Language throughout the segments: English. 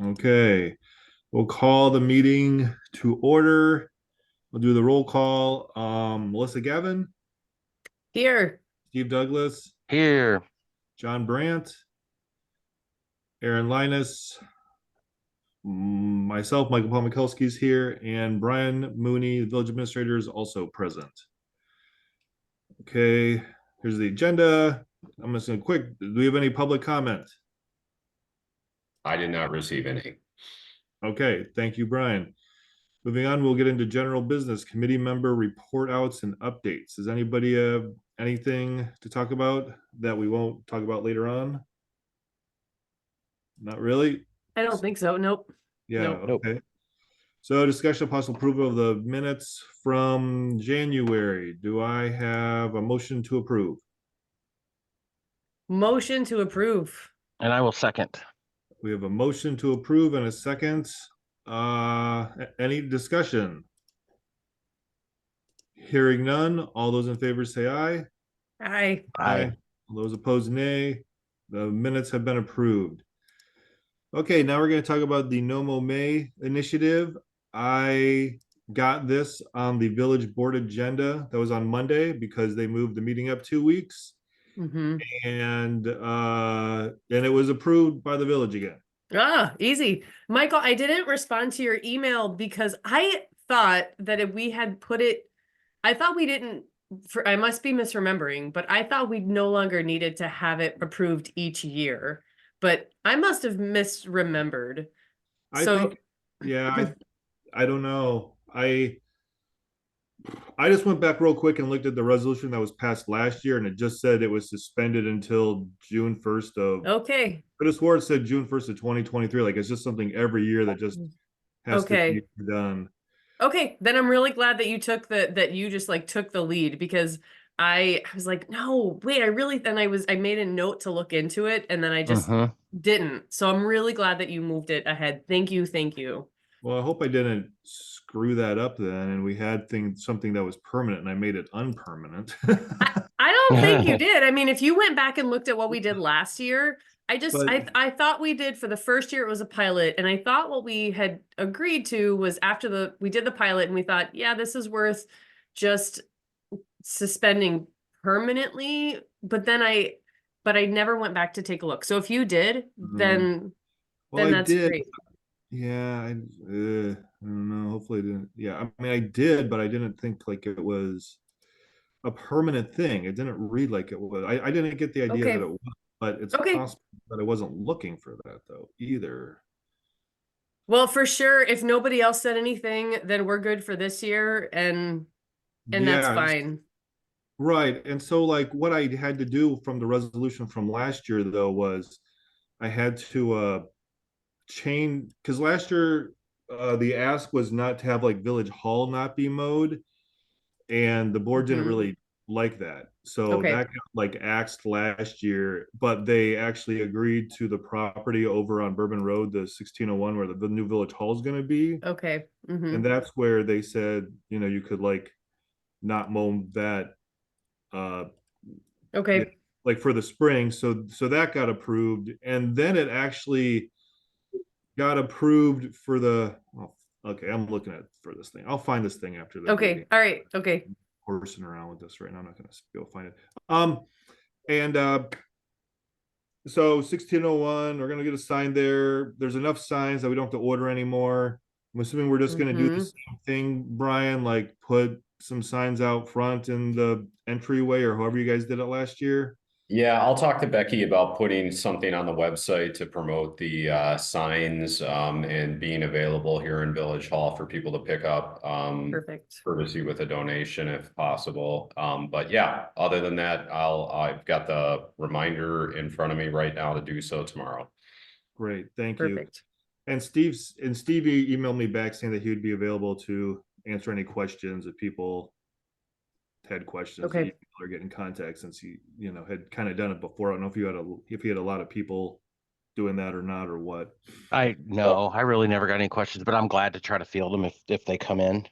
Okay, we'll call the meeting to order. We'll do the roll call. Melissa Gavin, Here. Steve Douglas, Here. John Brandt, Aaron Linus, myself, Michael Paul Mikulski's here, and Brian Mooney, the village administrator, is also present. Okay, here's the agenda. I'm just going to quick. Do we have any public comment? I did not receive any. Okay, thank you, Brian. Moving on, we'll get into general business, committee member report outs and updates. Does anybody have anything to talk about that we won't talk about later on? Not really? I don't think so. Nope. Yeah, Nope. okay. So discussion of possible approval of the minutes from January. Do I have a motion to approve? Motion to approve. And I will second. We have a motion to approve and a second. Any discussion? Hearing none, all those in favor say aye. Aye. Aye. All those opposed, nay. The minutes have been approved. Okay, now we're going to talk about the NOMO May initiative. I got this on the village board agenda that was on Monday because they moved the meeting up 2 weeks. Mm-hmm. And it was approved by the village again. Ah, easy. Michael, I didn't respond to your email because I thought that if we had put it, I thought we didn't, I must be misremembering, but I thought we no longer needed to have it approved each year. But I must have misremembered. I think, yeah, I don't know. I just went back real quick and looked at the resolution that was passed last year, and it just said it was suspended until June 1st of. Okay. But as far as said June 1st of 2023, like it's just something every year that just has to be done. Okay, then I'm really glad that you took that you just like took the lead because I was like, no, wait, I made a note to look into it and then I just didn't. So I'm really glad that you moved it ahead. Thank you, thank you. Well, I hope I didn't screw that up then, and we had something that was permanent, and I made it unpermanent. I don't think you did. I mean, if you went back and looked at what we did last year, I thought we did for the first year it was a pilot, and I thought what we had agreed to was after we did the pilot, and we thought, yeah, this is worth just suspending permanently. But I never went back to take a look. So if you did, then that's great. Yeah, I don't know. Hopefully, I didn't. Yeah, I mean, I did, but I didn't think like it was a permanent thing. It didn't read like it was. I didn't get the idea that it was, but it's possible that I wasn't looking for that though either. Well, for sure, if nobody else said anything, then we're good for this year, and that's fine. Right. And so like what I had to do from the resolution from last year though was I had to change, because last year the ask was not to have like village hall not be mowed, and the board didn't really like that, so that got like axed last year, but they actually agreed to the property over on Bourbon Road, the 1601, where the new village hall is going to be. And that's where they said, you know, you could like not mow that like for the spring, so that got approved, and then it actually got approved for the okay, I'm looking at for this thing. I'll find this thing after the meeting. All right. Okay. I'm horsing around with this right now. I'm not gonna go find it. And so 1601, we're gonna get a sign there. There's enough signs that we don't have to order anymore. I'm assuming we're just gonna do the same thing, Brian, like put some signs out front in the entryway or however you guys did it last year. Yeah, I'll talk to Becky about putting something on the website to promote the signs and being available here in Village Hall for people to pick up. Perfect. Courtesy with a donation if possible. But yeah, other than that, I've got the reminder in front of me right now to do so tomorrow. Great, thank you. And Steve emailed me back saying that he would be available to answer any questions if people had questions. That people are getting in contact, since he, you know, had kind of done it before. I don't know if he had a lot of people doing that or not, or what. I really never got any questions, but I'm glad to try to field them if they come in.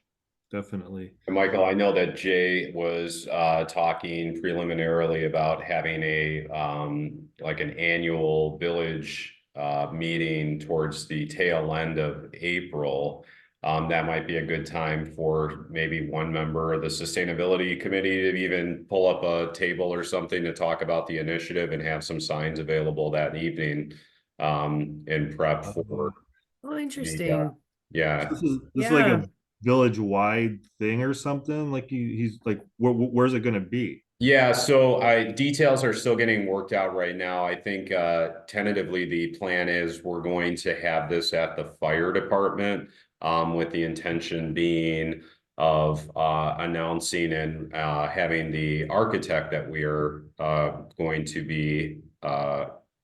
Definitely. And Michael, I know that Jay was talking preliminarily about having a like an annual village meeting towards the tail end of April, that might be a good time for maybe one member of the sustainability committee to even pull up a table or something to talk about the initiative and have some signs available that evening, in prep for Oh, the, interesting. yeah. This is like Yeah. a village-wide thing or something? Like he's like, where's it gonna be? Yeah, so details are still getting worked out right now. I think tentatively the plan is we're going to have this at the fire department, with the intention being of announcing and having the architect that we are going to be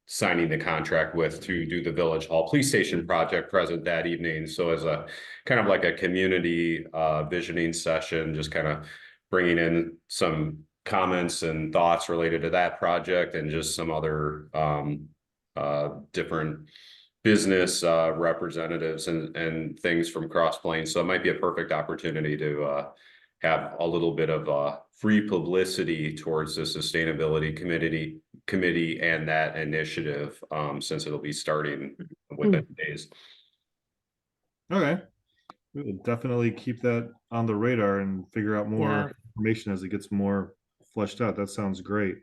signing the contract with to do the Village Hall Police Station project present that evening. So as a kind of like a community visioning session, just kind of bringing in some comments and thoughts related to that project and just some other different business representatives and things from Cross Plains. So it might be a perfect opportunity to have a little bit of free publicity towards the sustainability committee and that initiative, since it'll be starting within days. Okay. We will definitely keep that on the radar and figure out more Yeah. information as it gets more fleshed out. That sounds great.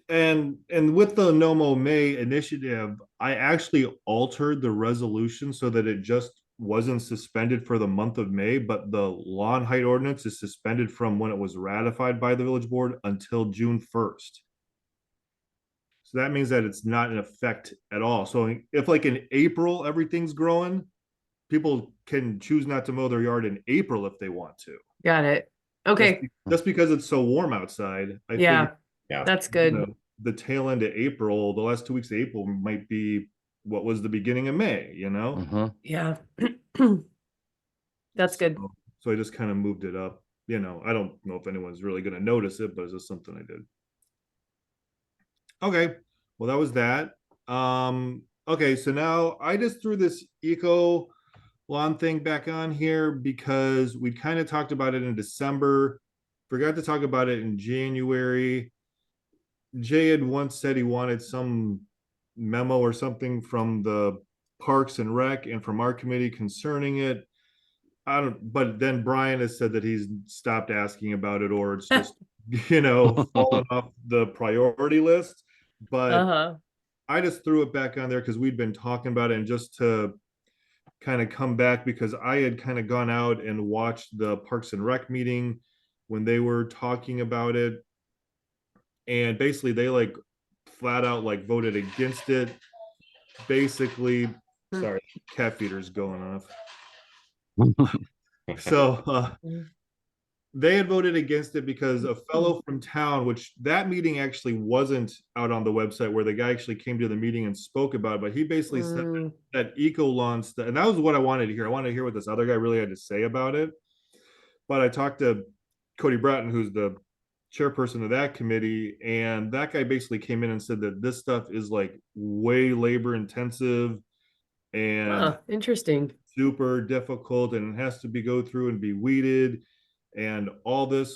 And with the Nomo May initiative, I actually altered the resolution so that it just wasn't suspended for the month of May, but the lawn height ordinance is suspended from when it was ratified by the village board until June 1st. So that means that it's not in effect at all. So if like in April everything's growing, people can choose not to mow their yard in April if they want to. Got it. Okay. Just because it's so warm outside, I Yeah. figured, Yeah. That's you good. know, the tail end of April, the last 2 weeks of April might be what was the beginning of May, you know? Mhm. Yeah. That's good. So I just kind of moved it up. You know, I don't know if anyone's really going to notice it, but it's just something I did. Okay, well, that was that. Okay, so now I just threw this eco lawn thing back on here because we kind of talked about it in December, forgot to talk about it in January. Jay had once said he wanted some memo or something from the Parks and Rec and from our committee concerning it. I don't, but then Brian has said that he's stopped asking about it, or it's just, fallen off the priority list. But Uh-huh. I just threw it back on there because we'd been talking about it, and just to kind of come back because I had kind of gone out and watched the Parks and Rec meeting when they were talking about it. And basically they like flat out like voted against it. Basically, sorry, cat feeder's going off. So they had voted against it because a fellow from town, which that meeting actually wasn't out on the website where the guy actually came to the meeting and spoke about it, but he basically said that eco lawn stuff, and that was what I wanted to hear. I wanted to hear what this other guy really had to say about it. But I talked to Cody Bratton, who's the chairperson of that committee, and that guy basically came in and said that this stuff is like way labor intensive and Interesting. super difficult, and it has to be go through and be weeded and all this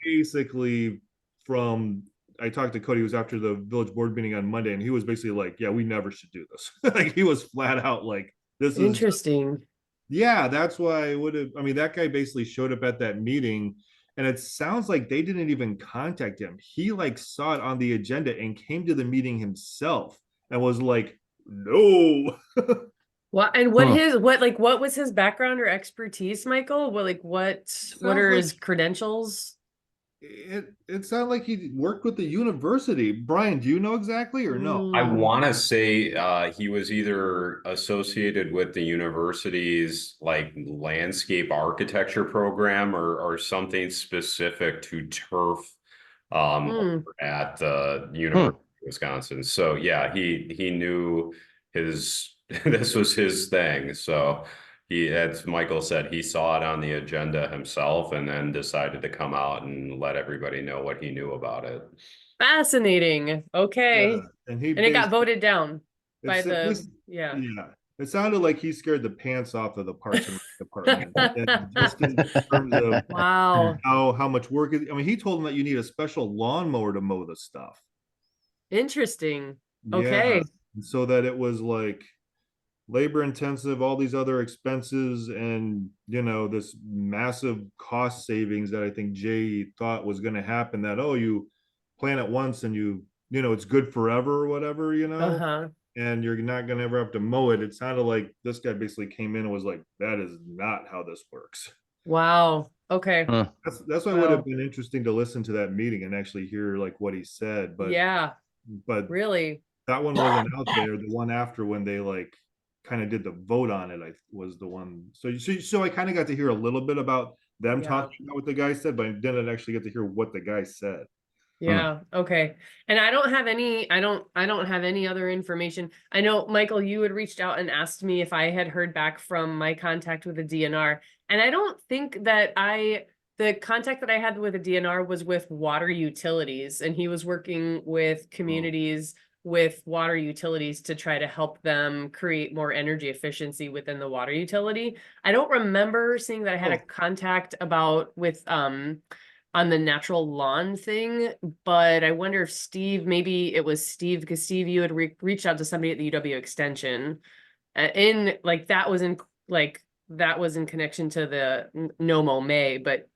basically from I talked to Cody, who was after the village board meeting on Monday, and he was basically like, yeah, we never should do this. Like he was flat out like, this is Interesting. yeah, that's why I would have. I mean, that guy basically showed up at that meeting, and it sounds like they didn't even contact him. He like saw it on the agenda and came to the meeting himself and was like, no. What and what was his background or expertise, Michael? What are his credentials? It sounded like he worked with the university. Brian, do you know exactly or no? I want to say he was either associated with the university's like landscape architecture program or something specific to turf at the University of Wisconsin. So yeah, he knew his this was his thing. So he, as Michael said, he saw it on the agenda himself and then decided to come out and let everybody know what he knew about it. Fascinating. Okay. And it got voted down by yeah. It sounded like he scared the pants off of the Parks and Rec department. And just in terms of wow, how much work I mean, he told them that you need a special lawnmower to mow the stuff. interesting. Yeah. Okay. so that it was like labor intensive, all these other expenses, and this massive cost savings that I think Jay thought was going to happen, that you plan it once and it's good forever or whatever, Uh-huh. and you're not going to ever have to mow it. It sounded like this guy basically came in and was like, that is not how this works. Wow. Okay. Huh. That's why it would have Wow. been interesting to listen to that meeting and actually hear like what he said, Yeah, but really. that one wasn't out there. The one after, when they like kind of did the vote on it, I was the one. So I kind of got to hear a little bit about them Yeah. talking about what the guy said, but I didn't actually get to hear what the guy said. Yeah. Okay. And I don't have any other information. I know, Michael, you had reached out and asked me if I had heard back from my contact with the DNR. And I don't think that the contact that I had with the DNR was with water utilities, and he was working with communities with water utilities to try to help them create more energy efficiency within the water utility. I don't remember seeing that I had a contact about with on the natural lawn thing, but I wonder if Steve, maybe it was Steve, because Steve, you had reached out to somebody at the UW Extension, in like that was in connection to the NOMO May, but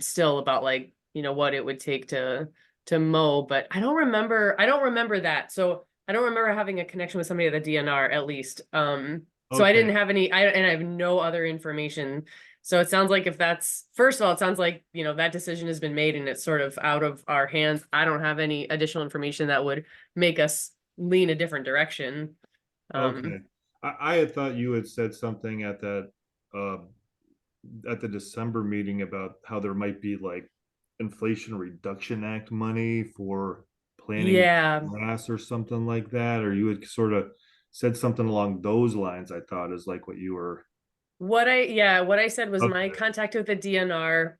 still about like what it would take to mow. But I don't remember that. So I don't remember having a connection with somebody at the DNR at least. So I Okay. didn't have any, and I have no other information. So it sounds like, if that's, first of all, it sounds like, that decision has been made and it's sort of out of our hands. I don't have any additional information that would make us lean a different direction. Okay. I had thought you had said something uh at the December meeting about how there might be like Inflation Reduction Act money for planting Yeah. grass or something like that, or you had sort of said something along those lines, I thought, is like what you were. What I said was, my Okay. contact with the DNR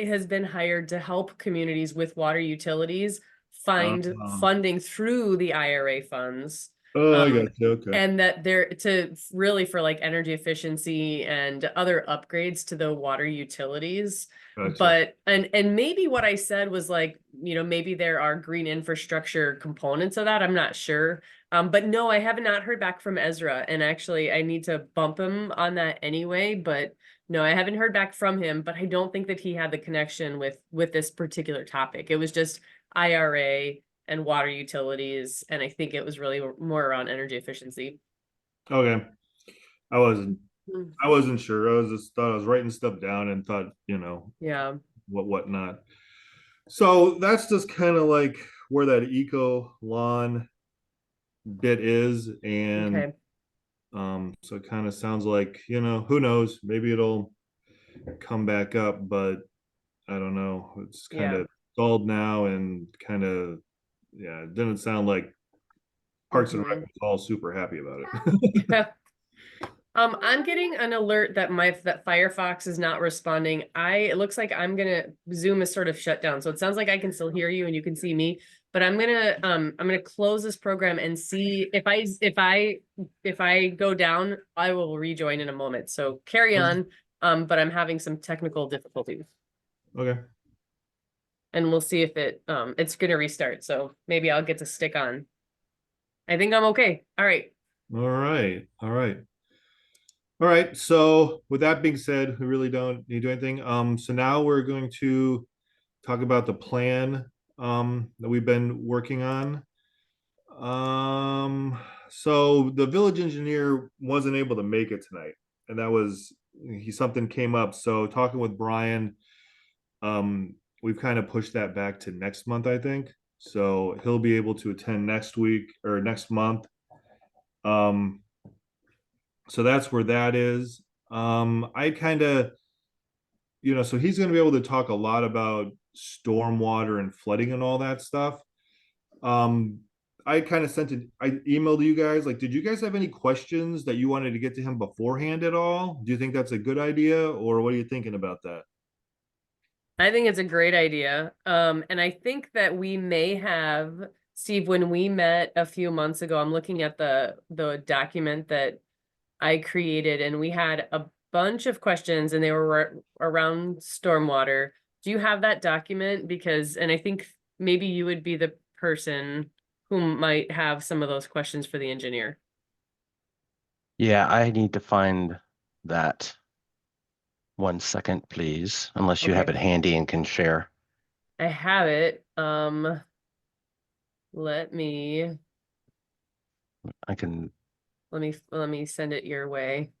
has been hired to help communities with water utilities find funding through the IRA funds. I got you. Okay. And that they're to really for like energy efficiency and other upgrades to the water utilities. Gotcha. But and maybe what I said was like, maybe there are green infrastructure components of that. I'm not sure. But no, I have not heard back from Ezra, and actually I need to bump him on that anyway. But no, I haven't heard back from him, but I don't think that he had the connection with this particular topic. It was just IRA and water utilities, and I think it was really more around energy efficiency. Okay. I wasn't I wasn't sure. I was just thought I was writing stuff down and thought, Yeah. whatnot. So that's just kind of like where that eco lawn bit is. And Okay. so it kind of sounds like, who knows, maybe it'll come back up, but I don't know. It's kind Yeah. of stalled now, and kind of, yeah, it didn't sound like Parks and Rec was all super happy about it. Yeah. I'm getting an alert that that Firefox is not responding. It looks like Zoom is sort of shut down. So it sounds like I can still hear you and you can see me, but I'm gonna close this program and see if I go down, I will rejoin in a moment. So carry on. But I'm having some technical difficulties, Okay. and we'll see if it's gonna restart. So maybe I'll get to stick on. I think I'm okay. All right. All right. All right. All right. So with that being said, we really don't need to do anything. So now we're going to talk about the plan that we've been working on. So the village engineer wasn't able to make it tonight, and something came up. So talking with Brian, we've kind of pushed that back to next month, I think. So he'll be able to attend next week or next month. So that's where that is. I kind of, so he's going to be able to talk a lot about stormwater and flooding and all that stuff. I kind of I emailed you guys, like, did you guys have any questions that you wanted to get to him beforehand at all? Do you think that's a good idea, or what are you thinking about that? I think it's a great idea. And I think that we may have, Steve, when we met a few months ago, I'm looking at the document that I created, and we had a bunch of questions, and they were around stormwater. Do you have that document? And I think maybe you would be the person who might have some of those questions for the engineer. Yeah, I need to find that. 1 second, please, unless you have it Okay. handy and can share. I have it. Let me I can. let me send it your way.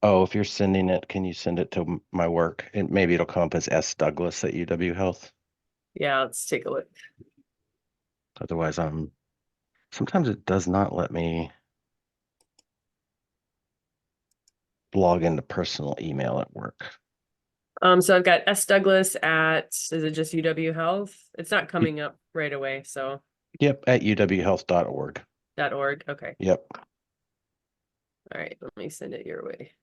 Oh, if you're sending it, can you send it to my work? And maybe it'll come up as S Douglas at UW Health. Yeah, let's take a look. Otherwise, sometimes it does not let me log into personal email at work. So I've got S Douglas at, is it just UW Health? It's not coming up right away, so Yep, at uwhealth.org. .org. Okay. Yep. All right, let me send it your way.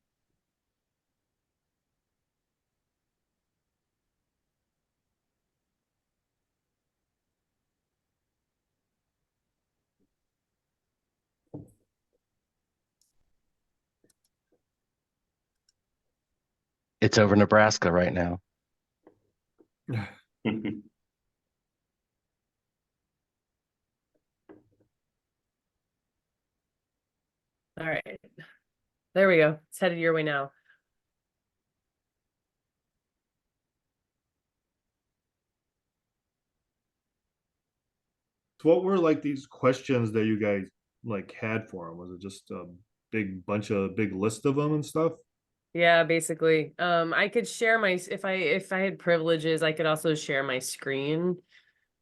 It's over Nebraska right now. All right. There we go. It's headed your way now. So what were like these questions that you guys like had for them? Was it just a big list of them and stuff? Yeah, basically. I could share my, if I had privileges, I could also share my screen.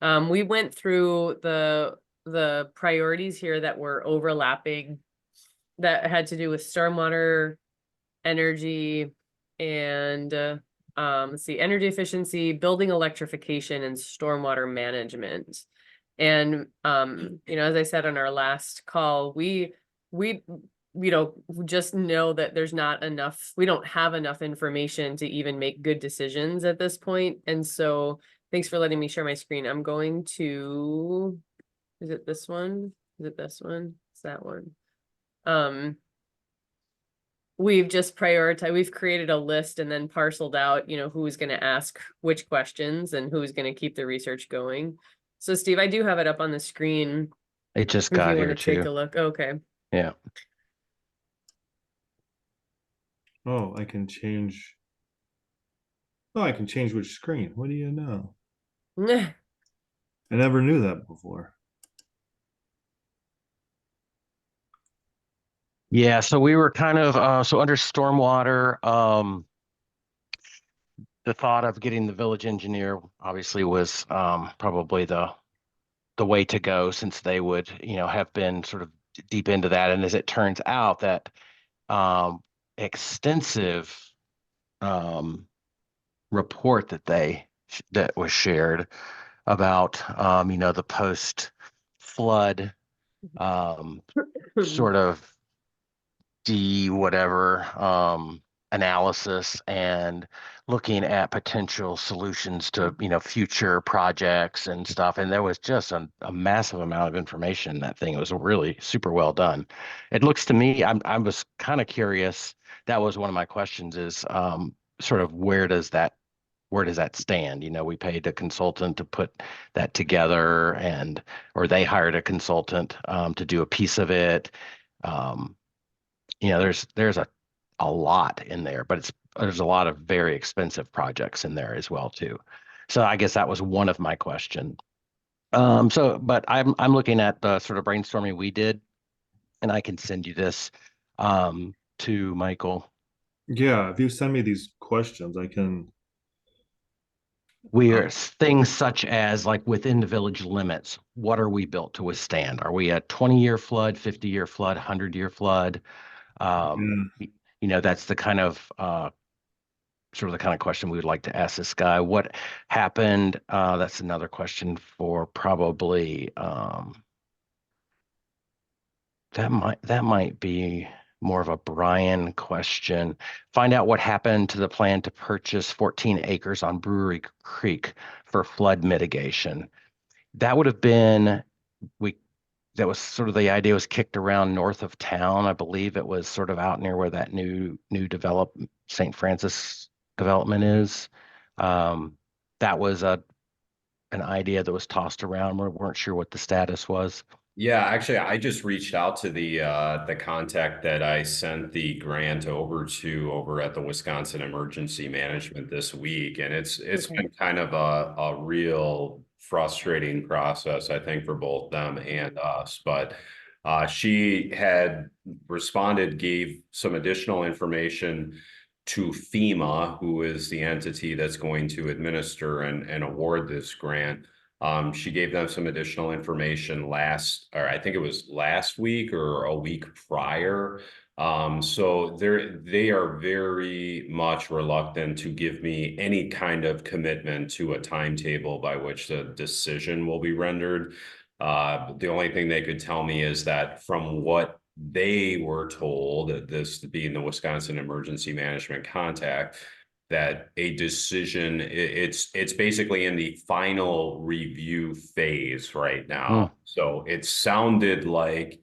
We went through the priorities here that were overlapping that had to do with stormwater, energy, and let's see, energy efficiency, building electrification, and stormwater management. And as I said on our last call, we just know that there's not enough, we don't have enough information to even make good decisions at this point. And so thanks for letting me share my screen. I'm going to, is it this one? Is it this one? It's that one. We've just prioritized, we've created a list and then parceled out, who's going to ask which questions and who's going to keep the research going. So Steve, I do have it up on the screen It just if you got want here to take too. a look. Okay. Yeah. Oh, I can change. Oh, I can change which screen. What do you know? I never knew that before. Yeah, so we were kind of so under stormwater, the thought of getting the village engineer obviously was probably the way to go, since they would, have been sort of deep into that. And as it turns out, that extensive report that was shared about the post flood sort of whatever analysis, and looking at potential solutions to future projects and stuff. And there was just a massive amount of information in that thing. It was really super well done. It looks to me, I was kind of curious. That was one of my questions, is sort of where does that stand? We paid a consultant to put that together, or they hired a consultant to do a piece of it. Um, there's a lot in there, but there's a lot of very expensive projects in there as well too. So I guess that was one of my question. But I'm looking at the sort of brainstorming we did, and I can send you this to Michael. Yeah, if you send me these questions, I can. We're things such as, like, within the village limits, what are we built to withstand? Are we a 20-year flood, 50-year flood, 100-year flood? Yeah. That's the kind of sort of the kind of question we would like to ask this guy. What happened? That's another question for probably that might be more of a Brian question. Find out what happened to the plan to purchase 14 acres on Brewery Creek for flood mitigation. That would have been we that was sort of the idea, was kicked around north of town. I believe it was sort of out near where that new developed St. Francis development is. That was an idea that was tossed around. We weren't sure what the status was. Yeah, actually, I just reached out to the contact that I sent the grant over at the Wisconsin Emergency Management this week, and it's Okay. been kind of a real frustrating process, I think, for both them and us. But she had responded, gave some additional information to FEMA, who is the entity that's going to administer and award this grant. She gave them some additional information or I think it was last week or a week prior. So they are very much reluctant to give me any kind of commitment to a timetable by which the decision will be rendered. The only thing they could tell me is that from what they were told, this being the Wisconsin Emergency Management contact, that a decision, it's basically in the final review phase right now. So it sounded like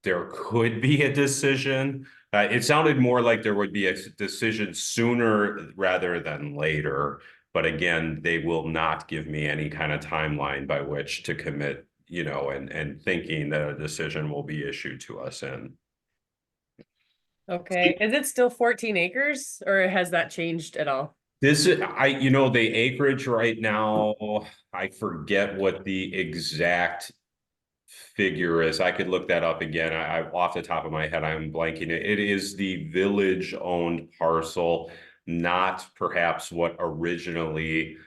there could be a decision. It sounded more like there would be a decision sooner rather than later. But again, they will not give me any kind of timeline by which to commit, and thinking that a decision will be issued to us in. Okay. Is it still 14 acres or has that changed at all? This is, the acreage right now, I forget what the exact figure is. I could look that up again. I off the top of my head, I'm blanking it. It is the village owned parcel, not perhaps what originally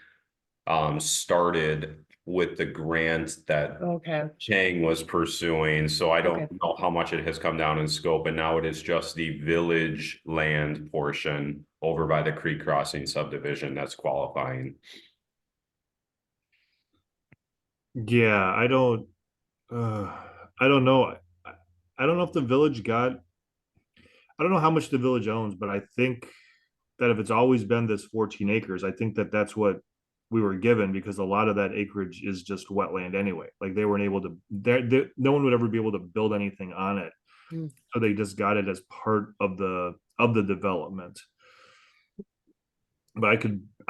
started with the grant that Okay. Chang was pursuing. So I don't Okay. know how much it has come down in scope, and now it is just the village land portion over by the Creek Crossing subdivision that's qualifying. Yeah, I don't know. I don't know if the village got, I don't know how much the village owns, but I think that if it's always been this 14 acres, I think that that's what we were given, because a lot of that acreage is just wetland anyway. Like they weren't able to, no one would ever be able to build anything on it. Mm. So they just got it as part of the development. But I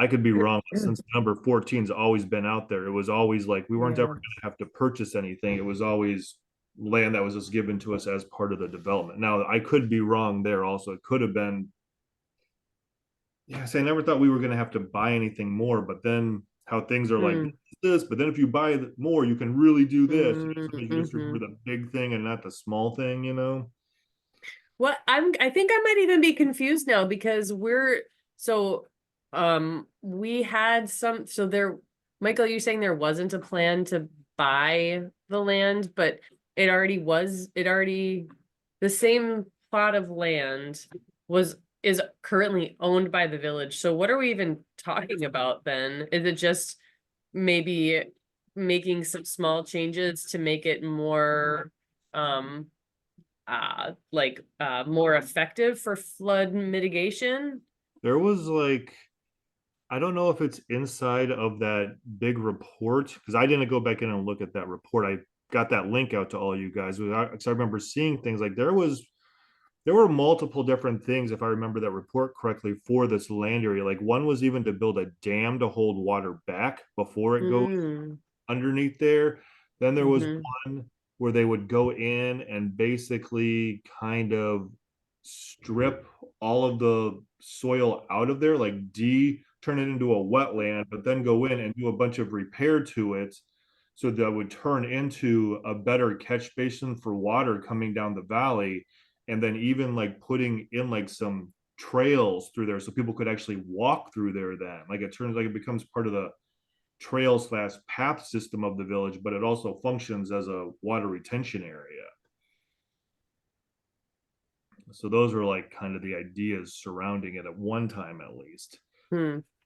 could be wrong. Since number 14's always been out there, it was always like we weren't Yeah. ever going to have to purchase anything. It was always land that was just given to us as part of the development. Now I could be wrong there also. It could have been, yes, I never thought we were going to have to buy anything more, but then how things are like this, but then if you buy more, you can really do this. Sometimes you just remember the big thing and not the small thing, you know? What I think I might even be confused now because we had Michael, you're saying there wasn't a plan to buy the land, but the same plot of land is currently owned by the village. So what are we even talking about then? Is it just maybe making some small changes to make it more more effective for flood mitigation? There was like, I don't know if it's inside of that big report, because I didn't go back in and look at that report. I got that link out to all you guys because I remember seeing things like there were multiple different things, if I remember that report correctly, for this land area. Like one was even to build a dam to hold water back before it goes underneath there. Then there was one where they would go in and basically kind of strip all of the soil out of there, like turn it into a wetland, but then go in and do a bunch of repair to it so that would turn into a better catch basin for water coming down the valley. And then even like putting in like some trails through there so people could actually walk through there then. Like it turns like it becomes part of the trail/path system of the village, but it also functions as a water retention area. So those were like kind of the ideas surrounding it at one time, at least.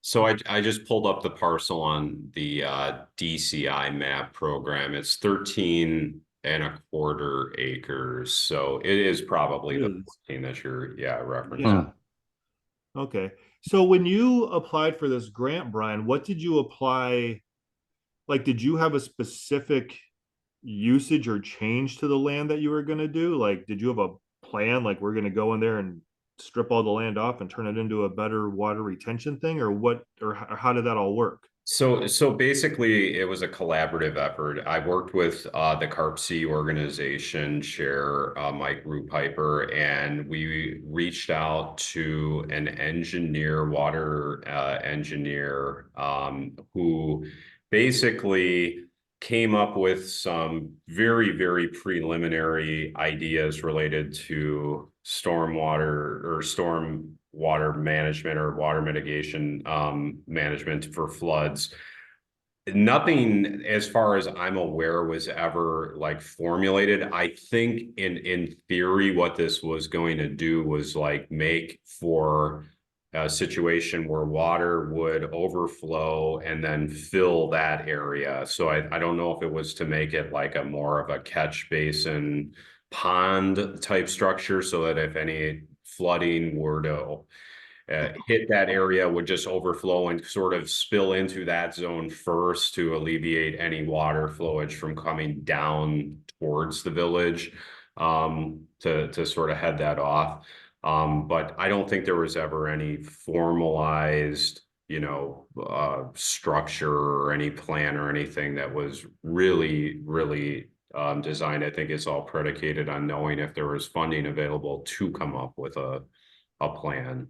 So I just pulled up the parcel on the DCI map program. It's 13.25 acres. So it is probably the 14 that you're referencing. Yeah. Okay. So when you applied for this grant, Brian, what did you apply? Like, did you have a specific usage or change to the land that you were going to do? Like, did you have a plan? Like, we're going to go in there and strip all the land off and turn it into a better water retention thing, or what, or how did that all work? So basically, it was a collaborative effort. I worked with the Carp Sea organization chair, Mike Piper, and we reached out to an engineer, water engineer, who basically came up with some very, very preliminary ideas related to stormwater or storm water management or water mitigation management for floods. Nothing, as far as I'm aware, was ever like formulated. I think in theory, what this was going to do was like make for a situation where water would overflow and then fill that area. So I don't know if it was to make it like a more of a catch basin pond type structure, so that if any flooding were to hit that area, would just overflow and sort of spill into that zone first to alleviate any water flowage from coming down towards the village, to sort of head that off. But I don't think there was ever any formalized, structure or any plan or anything that was really, really designed. I think it's all predicated on knowing if there was funding available to come up with a plan.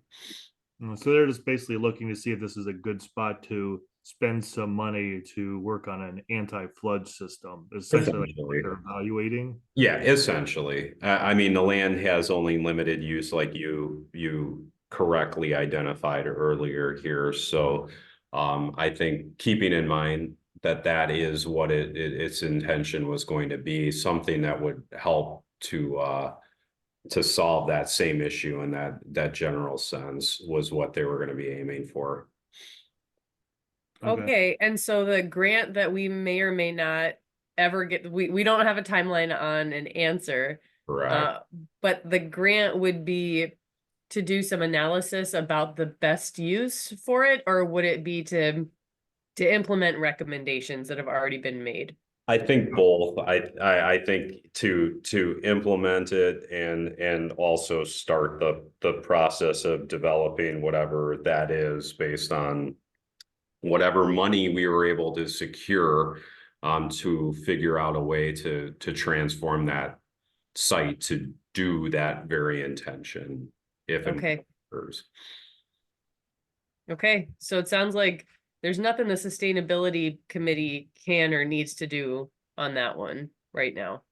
So they're just basically looking to see if this is a good spot to spend some money to work on an anti-flood system. Essentially, like what they're evaluating. Yeah, essentially. I mean, the land has only limited use, like you correctly identified earlier here. So I think keeping in mind that that is what its intention was going to be, something that would help to solve that same issue in that general sense was what they were going to be aiming for. Okay, and so the grant that we may or may not ever get, we don't have a timeline on an answer. Correct. But the grant would be to do some analysis about the best use for it, or would it be to implement recommendations that have already been made? I think both. I think to implement it and also start the process of developing whatever that is based on whatever money we were able to secure, to figure out a way to transform that site to do that very intention, if it occurs. Okay, so it sounds like there's nothing the sustainability committee can or needs to do on that one right now.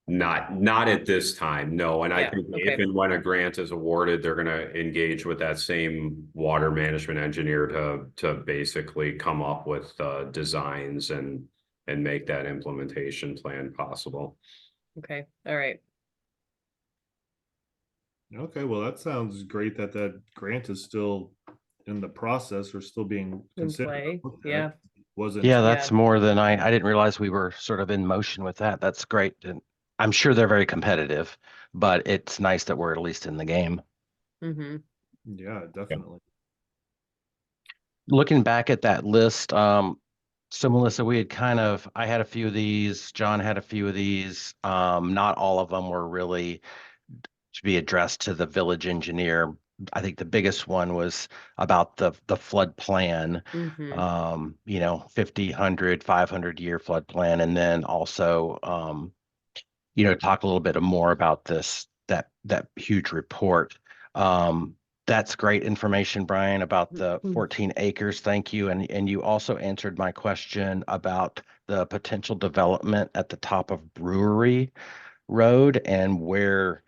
Not at this time, no. And I think if okay. and when a grant is awarded, they're gonna engage with that same water management engineer to basically come up with designs and make that implementation plan possible. Okay, all right. Okay, well, that sounds great that that grant is still in the process or still being In considered. play, yeah. Wasn't. Yeah, that's more than I didn't realize we were sort of in motion with that. That's great. And I'm sure they're very competitive, but it's nice that we're at least in the game. Mm-hmm. Yeah, definitely. Looking back at that list, so Melissa, I had a few of these, John had a few of these. Not all of them were really to be addressed to the village engineer. I think the biggest one was about the flood plan, 50, 100, 500-year flood plan. And then also, talk a little bit more about that huge report. That's great information, Brian, about the 14 acres. Thank you. And you also answered my question about the potential development at the top of Brewery Road and where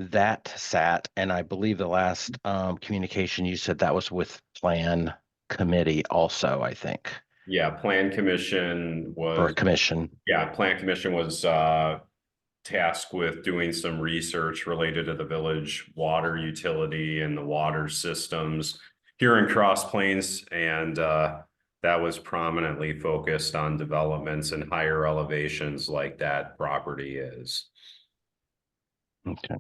that sat. And I believe the last communication you said that was with Plan Committee also, I think. Yeah, Plan Commission was or commission. Yeah, Plan Commission was tasked with doing some research related to the village water utility and the water systems here in Cross Plains, and that was prominently focused on developments and higher elevations like that property is. Okay.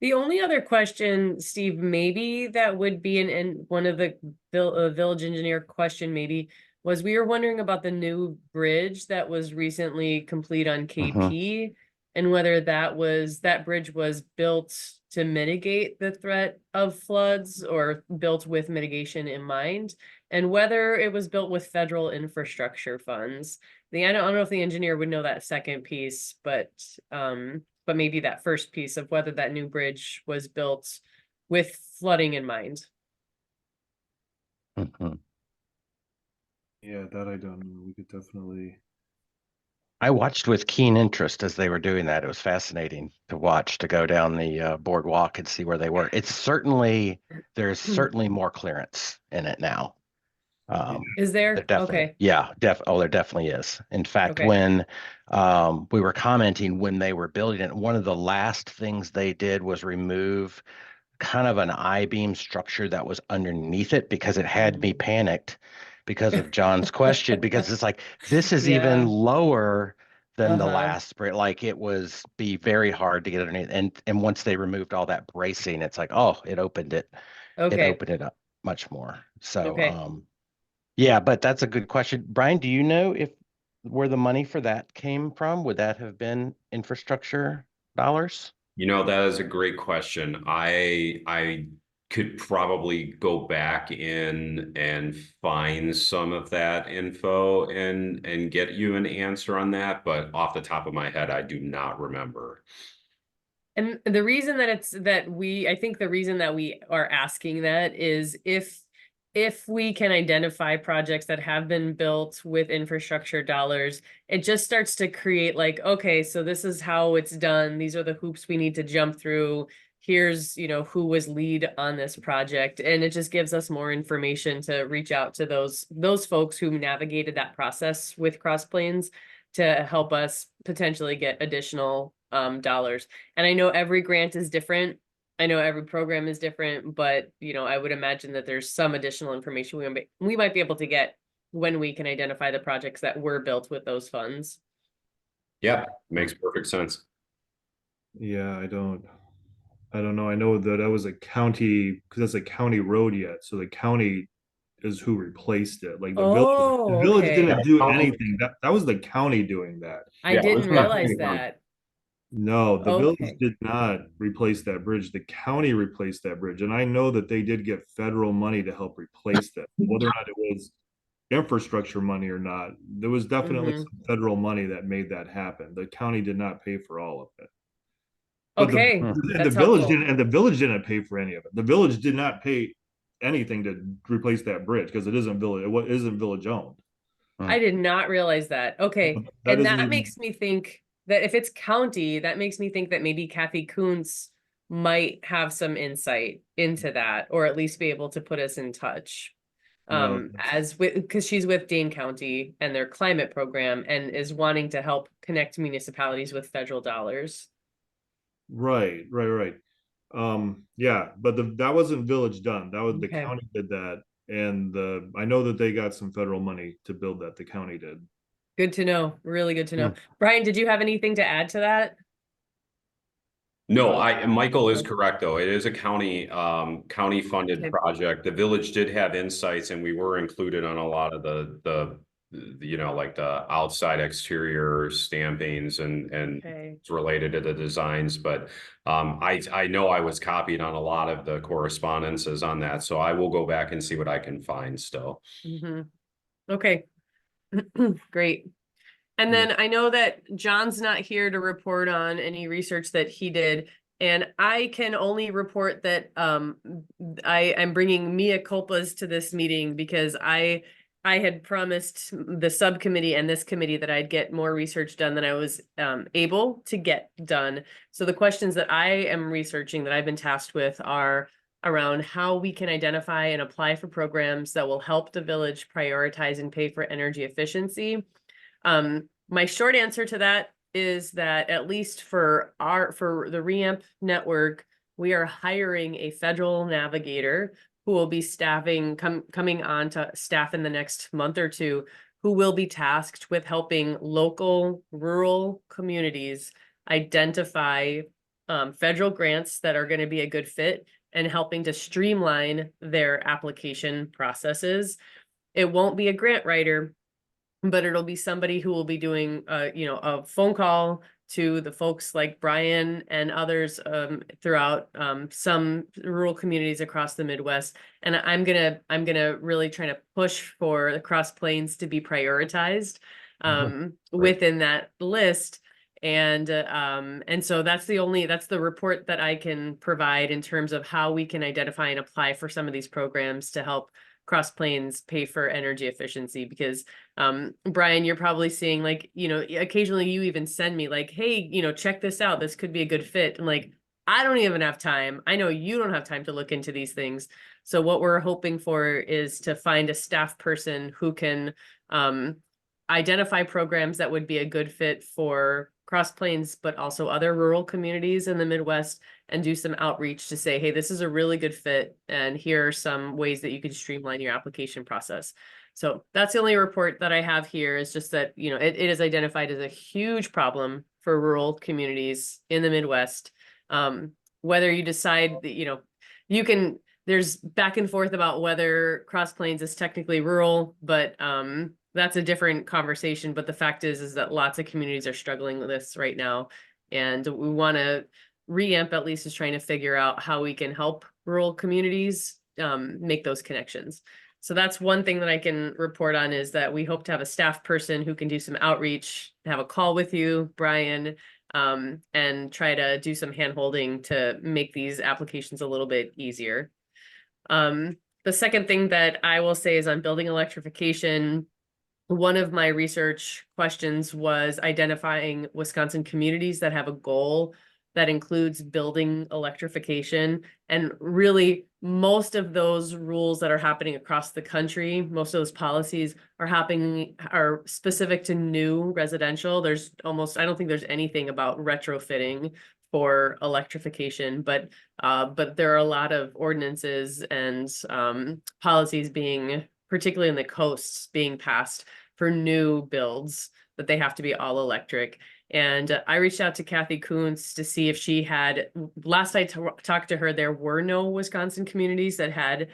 The only other question, Steve, maybe that would be in one of the village engineer question maybe was we were wondering about the new bridge that was recently complete on KP. and whether that bridge was built to mitigate the threat of floods or built with mitigation in mind, and whether it was built with federal infrastructure funds. I don't know if the engineer would know that second piece, but maybe that first piece of whether that new bridge was built with flooding in mind. Mhm. Yeah, that I don't know. We could definitely. I watched with keen interest as they were doing that. It was fascinating to watch, to go down the boardwalk and see where they were. There's certainly more clearance in it now. Is there? There definitely, Okay. yeah, there definitely is. In fact, Okay. when we were commenting when they were building it, one of the last things they did was remove kind of an I-beam structure that was underneath it, because it had me panicked because of John's question, because it's like, this is even Yeah. lower than the Uh-huh. last bridge. Like, it was be very hard to get underneath. And once they removed all that bracing, it's like, oh, it opened it Okay. up much more. So Okay. yeah, but that's a good question. Brian, do you know if where the money for that came from? Would that have been infrastructure dollars? You know, that is a great question. I could probably go back in and find some of that info and get you an answer on that, but off the top of my head, I do not remember. And the reason that I think the reason that we are asking that is if we can identify projects that have been built with infrastructure dollars, it just starts to create like, okay, so this is how it's done. These are the hoops we need to jump through. Here's, who was lead on this project. And it just gives us more information to reach out to those folks who navigated that process with Cross Plains to help us potentially get additional dollars. And I know every grant is different. I know every program is different, but I would imagine that there's some additional information we might be able to get when we can identify the projects that were built with those funds. Yeah, makes perfect sense. Yeah, I don't know. I know that that was a county, because that's a county road yet. So the county is who replaced it. Like the Oh, village okay. didn't do anything. That was the county doing that. I Yeah, it didn't was realize definitely one. that. No, the village Okay. did not replace that bridge. The county replaced that bridge. And I know that they did get federal money to help replace that. Whether or not it was infrastructure money or not, there was definitely Mm-hmm. some federal money that made that happen. The county did not pay for all of it. But Okay, the that's village helpful. didn't, and the village didn't pay for any of it. The village did not pay anything to replace that bridge because it isn't village owned. I did not realize that. Okay. That And isn't that even makes me think that if it's county, that makes me think that maybe Kathy Kuntz might have some insight into that, or at least be able to put us in touch. no. Because she's with Dane County and their climate program and is wanting to help connect municipalities with federal dollars. Right. Yeah, but that wasn't village done. That was the Okay. county did that. And I know that they got some federal money to build that. The county did. Good to know. Really good to know. Brian, did you have anything to add to that? No, Michael is correct, though. It is a county funded Okay. project. The village did have insights, and we were included on a lot of like the outside exterior stampings and Okay. it's related to the designs. But I know I was copied on a lot of the correspondences on that, so I will go back and see what I can find still. Mm-hmm. Okay. Great. And Yeah. then I know that John's not here to report on any research that he did. And I can only report that I'm bringing mea culpas to this meeting because I had promised the subcommittee and this committee that I'd get more research done than I was able to get done. So the questions that I am researching that I've been tasked with are around how we can identify and apply for programs that will help the village prioritize and pay for energy efficiency. My short answer to that is that at least for the REAMP network, we are hiring a federal navigator who will be coming on to staff in the next month or two, who will be tasked with helping local rural communities identify federal grants that are going to be a good fit and helping to streamline their application processes. It won't be a grant writer, but it'll be somebody who will be doing a phone call to the folks like Brian and others throughout some rural communities across the Midwest. And I'm gonna really try to push for the Cross Plains to be prioritized within that list. And so that's the report that I can provide in terms of how we can identify and apply for some of these programs to help Cross Plains pay for energy efficiency. Because Brian, you're probably seeing, like, occasionally you even send me like, hey, check this out, this could be a good fit. And like, I don't even have time. I know you don't have time to look into these things. So what we're hoping for is to find a staff person who can identify programs that would be a good fit for Cross Plains, but also other rural communities in the Midwest, and do some outreach to say, hey, this is a really good fit, and here are some ways that you can streamline your application process. So that's the only report that I have here, is just that, it is identified as a huge problem for rural communities in the Midwest. Whether you decide that, there's back and forth about whether Cross Plains is technically rural, but that's a different conversation. But the fact is that lots of communities are struggling with this right now. And we want to, REAMP at least is trying to figure out how we can help rural communities make those connections. So that's one thing that I can report on, is that we hope to have a staff person who can do some outreach, have a call with you, Brian, and try to do some hand-holding to make these applications a little bit easier. The second thing that I will say is on building electrification. One of my research questions was identifying Wisconsin communities that have a goal that includes building electrification. And really, most of those rules that are happening across the country, most of those policies are specific to new residential. I don't think there's anything about retrofitting for electrification, but there are a lot of ordinances and policies particularly in the coasts, being passed for new builds that they have to be all electric. And I reached out to Kathy Kuntz to see if she had, last I talked to her, there were no Wisconsin communities that had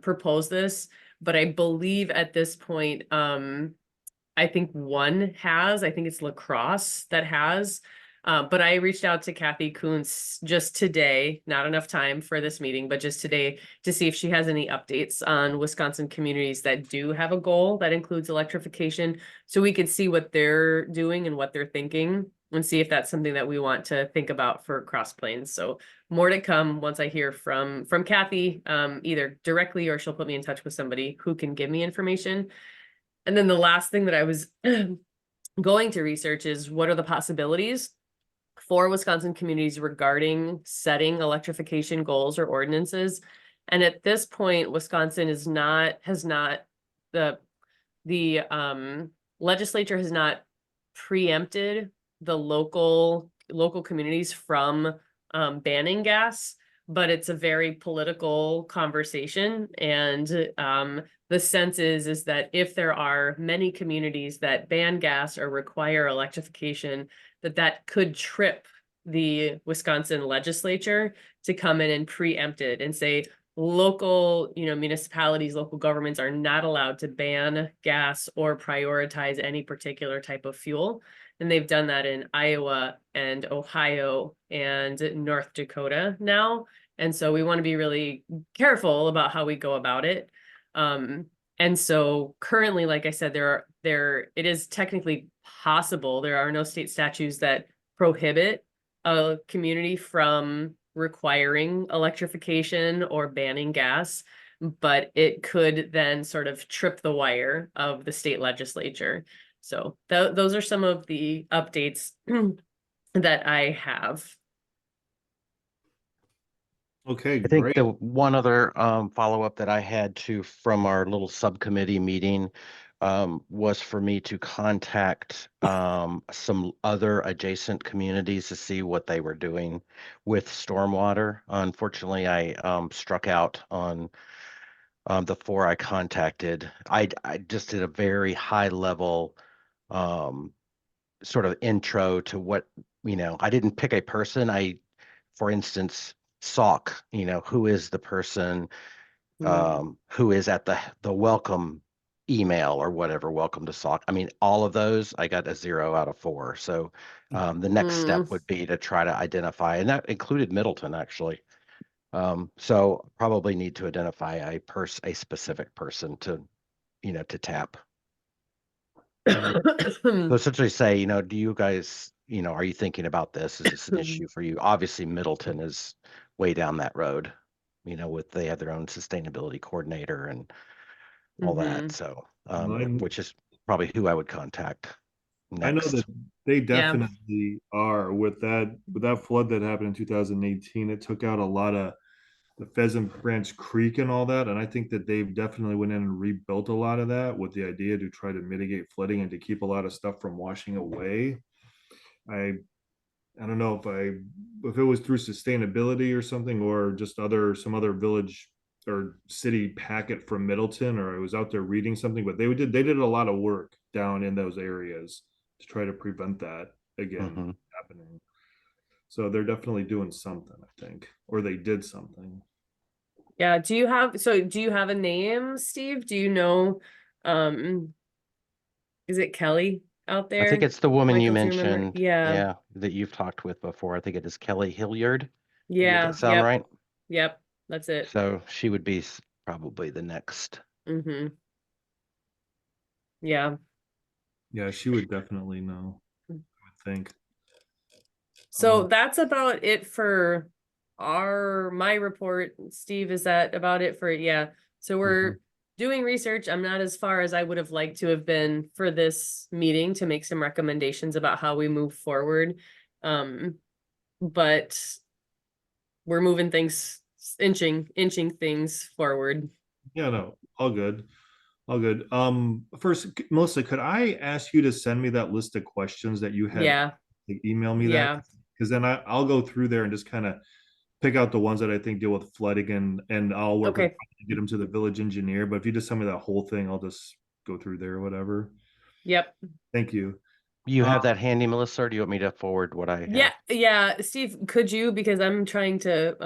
proposed this, but I believe at this point, I think one has. I think it's La Crosse that has. But I reached out to Kathy Kuntz just today, not enough time for this meeting, but just today, to see if she has any updates on Wisconsin communities that do have a goal that includes electrification, so we could see what they're doing and what they're thinking, and see if that's something that we want to think about for Cross Plains. So more to come once I hear from Kathy, either directly or she'll put me in touch with somebody who can give me information. And then the last thing that I was going to research is, what are the possibilities for Wisconsin communities regarding setting electrification goals or ordinances. And at this point, Wisconsin has not the legislature has not preempted the local communities from banning gas, but it's a very political conversation. And the sense is that if there are many communities that ban gas or require electrification, that could trip the Wisconsin legislature to come in and preempt it and say local, municipalities, local governments are not allowed to ban gas or prioritize any particular type of fuel. And they've done that in Iowa and Ohio and North Dakota now. And so we want to be really careful about how we go about it. And so currently, like I said, it is technically possible. There are no state statutes that prohibit a community from requiring electrification or banning gas, but it could then sort of trip the wire of the state legislature. So those are some of the updates that I have. Okay, I think great. the one other follow-up that I had from our little subcommittee meeting was for me to contact some other adjacent communities to see what they were doing with stormwater. Unfortunately, I struck out on the 4 I contacted. I just did a very high level sort of intro to what, I didn't pick a person. For instance, Sauk, who is the person who is at the welcome email or whatever, welcome to SOC. I mean, all of those, I got a 0 out of 4. So the next step would be to try to identify, and that included Middleton actually. So probably need to identify a specific person to, to tap. So essentially say, do you guys, are you thinking about this? Is this an issue for you? Obviously, Middleton is way down that road, they have their own sustainability coordinator and all that. So, which is probably who I would contact I know next. that they Yeah. definitely are with that flood that happened in 2018. It took out a lot of the Pheasant Branch Creek and all that, and I think that they've definitely went in and rebuilt a lot of that with the idea to try to mitigate flooding and to keep a lot of stuff from washing away. I don't know if it was through sustainability or something, or just some other village or city packet from Middleton, or I was out there reading something, but they did a lot of work down in those areas to try to prevent that again happening. So they're definitely doing something, I think, or they did something. Yeah. Do you have a name, Steve? Do you know, is it Kelly out there? I think it's the woman you Michael, do you remember? mentioned, Yeah. that you've talked with before. I think it is Kelly Hilliard. Yeah. Does that sound Yep. right? Yep. That's it. So she would be probably the next. Yeah. Yeah, she would definitely know, I would think. So that's about it for my report. Steve, is that about it for, yeah. So we're doing research. I'm not as far as I would have liked to have been for this meeting to make some recommendations about how we move forward. But we're moving things, inching things forward. Yeah, no, all good. All good. First, Melissa, could I ask you to send me that list of questions that you had? Yeah. Like, email me Yeah. that, because then I'll go through there and just kind of pick out the ones that I think deal with flooding, and I'll work with to get them to the village engineer. But if you just send me that whole thing, I'll just go through there or whatever. Yep. Thank you. You have that handy, Melissa, or do you want me to forward what I have? Yeah. Steve, could you, because I'm trying to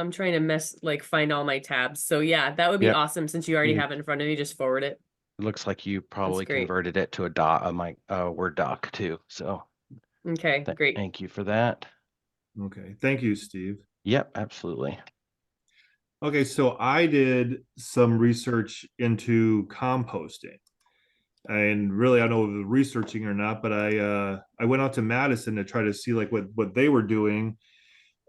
find all my tabs. So yeah, that would be awesome since you already have it in front of you. Just forward it. It looks like you probably converted it to a Word doc too. So okay, great. Thank you for that. Okay. Thank you, Steve. Yep, absolutely. Okay, so I did some research into composting. And really, I don't know if it was researching or not, but I went out to Madison to try to see like what they were doing.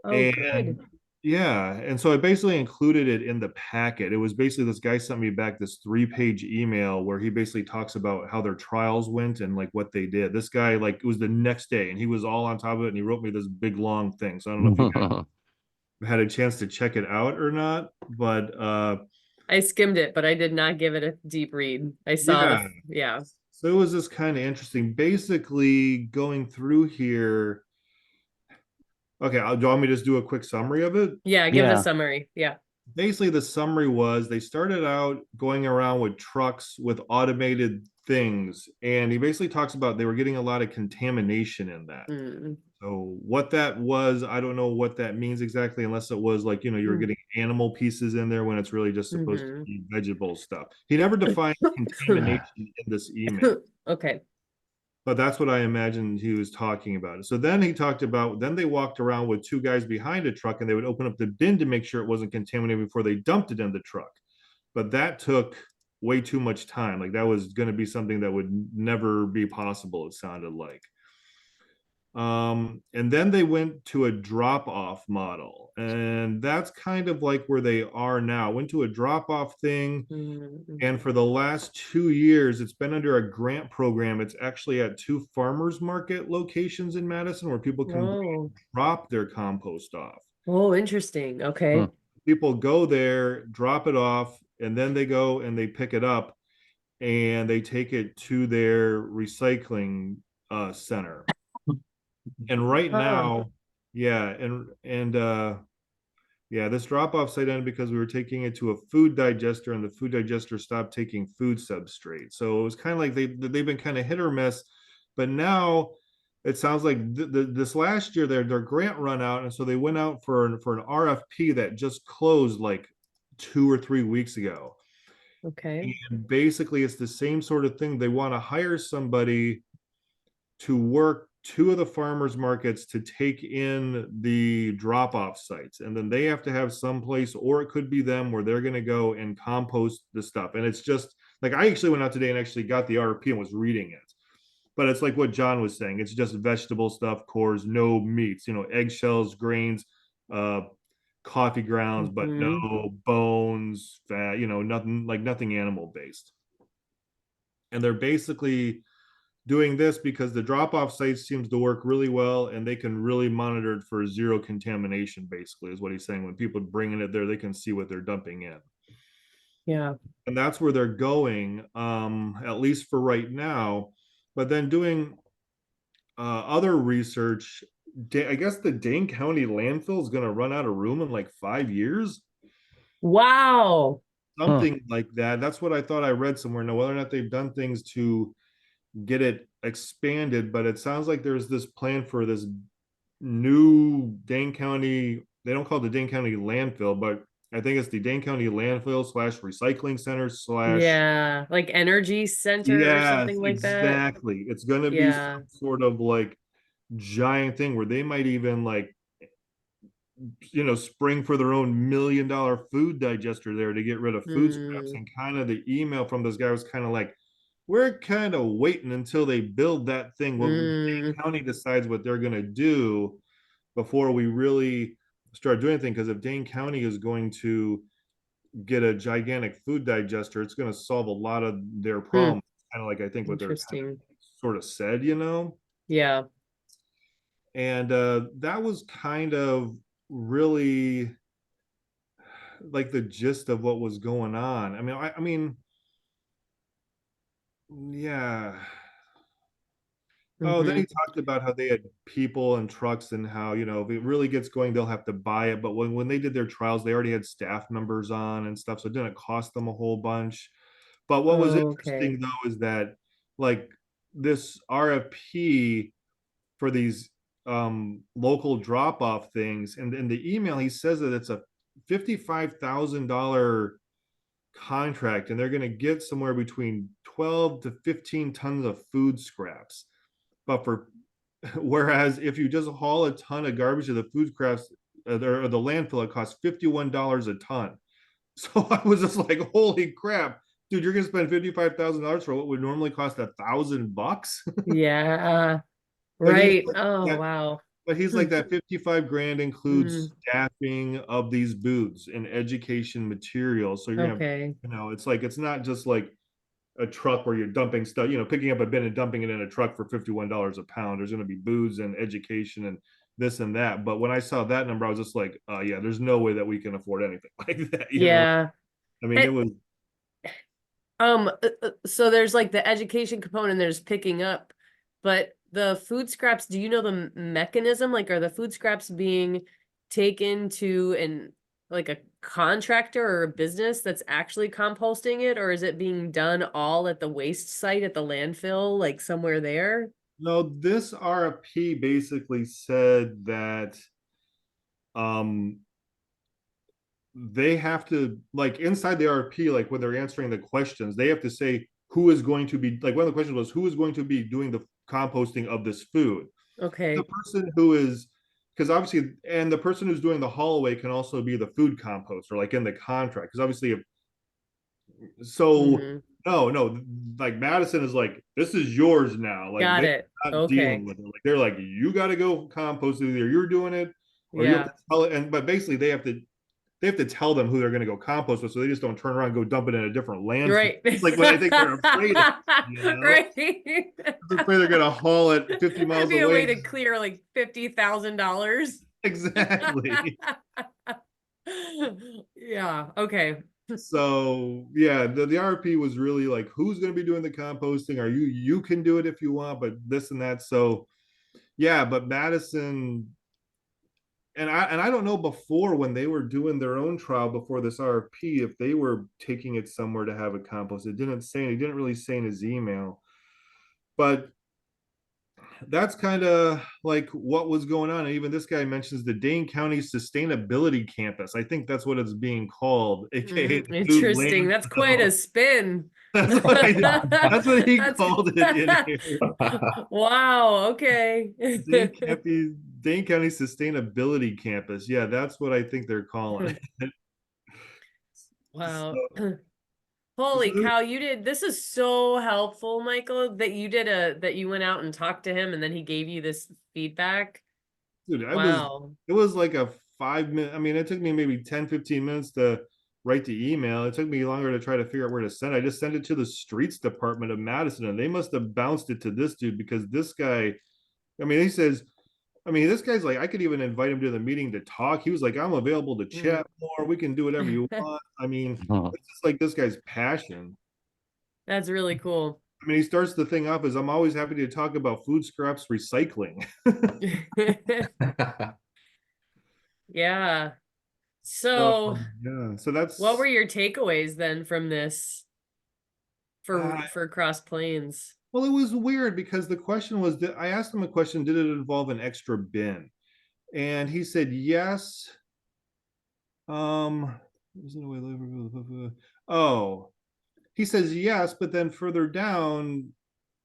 Oh, good. Yeah, and so I basically included it in the packet. It was basically, this guy sent me back this 3-page email where he basically talks about how their trials went and like what they did. This guy, like, it was the next day and he was all on top of it and he wrote me this big long thing. So I don't know if you guys had a chance to check it out or not, but I skimmed it, but I did not give it a deep read. I saw So it was just kind of interesting. Basically, going through here. Okay, do you want me to just do a quick summary of it? Yeah, give it a summary. Yeah. Basically, the summary was they started out going around with trucks with automated things, and he basically talks about they were getting a lot of contamination in that. So what that was, I don't know what that means exactly, unless it was like, you were getting animal pieces in there when it's really just supposed to be vegetable stuff. He never defined contamination in this email. Okay. But that's what I imagined he was talking about. So then he talked about, then they walked around with 2 guys behind a truck and they would open up the bin to make sure it wasn't contaminated before they dumped it in the truck. But that took way too much time. Like, that was going to be something that would never be possible, it sounded like. And then they went to a drop-off model, and that's kind of like where they are now. Went to a drop-off thing, and for the last 2 years, it's been under a grant program. It's actually at 2 farmers market locations in Madison where people can drop their compost off. Oh, interesting. Okay. People go there, drop it off, and then they go and they pick it up, and they take it to their recycling center. And right now, this drop-off site ended because we were taking it to a food digester, and the food digester stopped taking food substrate. So it was kind of like they've been kind of hit or miss, but now it sounds like this last year their grant run out, and so they went out for an RFP that just closed like 2 or 3 weeks ago. Okay. And basically, it's the same sort of thing. They want to hire somebody to work two of the farmers markets to take in the drop off sites. And then they have to have some place, or it could be them, where they're going to go and compost the stuff. And it's just like, I actually went out today and actually got the RFP and was reading it. But it's like what John was saying. It's just vegetable stuff, cores, no meats, eggshells, grains, uh, coffee grounds, but Hmm. no bones, fat, nothing animal based. And they're basically doing this because the drop-off site seems to work really well, and they can really monitor it for zero contamination, basically, is what he's saying. When people bringing it there, they can see what they're dumping in. Yeah. And that's where they're going, at least for right now. But then doing other research, I guess the Dane County landfill is going to run out of room in like 5 years. Wow. Something like that. That's what I thought I read somewhere. Now, whether or not they've done things to get it expanded, but it sounds like there's this plan for this new Dane County. They don't call it the Dane County landfill, but I think it's the Dane County landfill slash recycling center slash. Yeah. Like energy center or Yes, something like that. exactly. It's going to be Yeah. some sort of like giant thing where they might even like, spring for their own $1 million food digester there to get rid of food scraps. Mm, And kind of the email from this guy was kind of like, we're kind of waiting until they build that thing. What the mm, county decides what they're going to do before we really start doing anything. Because if Dane County is going to get a gigantic food digester, it's going to solve a lot of their hmm. problems. Kind of like I think what they're kind of Interesting. sort of said. Yeah. And that was kind of really like the gist of what was going on. I mean, yeah. Oh, then Hmm. he talked about how they had people and trucks, and how, if it really gets going, they'll have to buy it. But when they did their trials, they already had staff members on and stuff, so it didn't cost them a whole bunch. But what was Oh, okay. interesting though is that, like, this RFP for these local drop-off things, and in the email he says that it's a $55,000 contract, and they're going to get somewhere between 12 to 15 tons of food scraps. But whereas if you just haul a ton of garbage to the food scraps, or the landfill, it costs $51 a ton. So I was just like, holy crap, dude, you're gonna spend $55,000 for what would normally cost $1,000. Yeah. But he's Right. like Oh, that, wow. but he's Hmm. like that 55 grand includes Mm, staffing of these booths and education materials. So you're gonna have, okay. it's like, it's not just like a truck where you're dumping stuff, picking up a bin and dumping it in a truck for $51 a pound. There's going to be booze and education and this and that. But when I saw that number, I was just like, yeah, there's no way that we can afford anything like that. Yeah. I mean, it And, was. so there's like the education component, there's picking up, but the food scraps, do you know the mechanism? Like, are the food scraps being taken to like a contractor or a business that's actually composting it, or is it being done all at the waste site at the landfill, like somewhere there? No, this RFP basically said that um they have to, like, inside the RFP, like when they're answering the questions, they have to say who is going to be, like, one of the questions was who is going to be doing the composting of this food. The Okay. person who is, because obviously, and the person who's doing the haul away can also be the food composter, like in the contract. Because obviously, if so, Hmm. no, like Madison is like, this is yours now. Like Got they're it. not Okay. dealing with it. Like they're like, you got to go compost it. Either you're doing it, or you have Yeah. to tell it. And but basically, they have to tell them who they're going to go compost with, so they just don't turn around and go dump it in a different landfill. Right. It's like what I think they're afraid of. You know, Right. they're afraid they're going to haul it 50 That'd miles be a way away. to clear like $50,000. Exactly. Yeah. Okay. So yeah, the RP was really like, who's going to be doing the composting? Are you can do it if you want, but this and that. So yeah, but Madison, and I don't know, before when they were doing their own trial before this RFP, if they were taking it somewhere to have a compost. It didn't say, he didn't really say in his email. But that's kind of like what was going on. And even this guy mentions the Dane County Sustainability Campus. I think that's what it's being called, aka the new Interesting. That's quite a landfill. spin. That's what he That's called it in here. wow. Okay. Dane County, Dane County Sustainability Campus. Yeah, that's what I think they're calling it. Wow. So, Holy so cow, you did this is so helpful, Michael, that you went out and talked to him and then he gave you this feedback. dude, Wow. it was like a 5 minute. I mean, it took me maybe 10-15 minutes to write the email. It took me longer to try to figure out where to send. I just sent it to the streets department of Madison, and they must have bounced it to this dude because this guy, I mean, he says, I mean, this guy's like, I could even invite him to the meeting to talk. He was like, I'm available to chat more. We can do whatever you want. I mean, it's just like this guy's passion. That's really cool. I mean, he starts the thing off as I'm always happy to talk about food scraps recycling. Yeah. So, So, yeah, so what were that's your takeaways then from this for Cross Plains? well, it was weird because the question was that I asked him a question, did it involve an extra bin? And he said yes. Um, oh, he says yes, but then further down,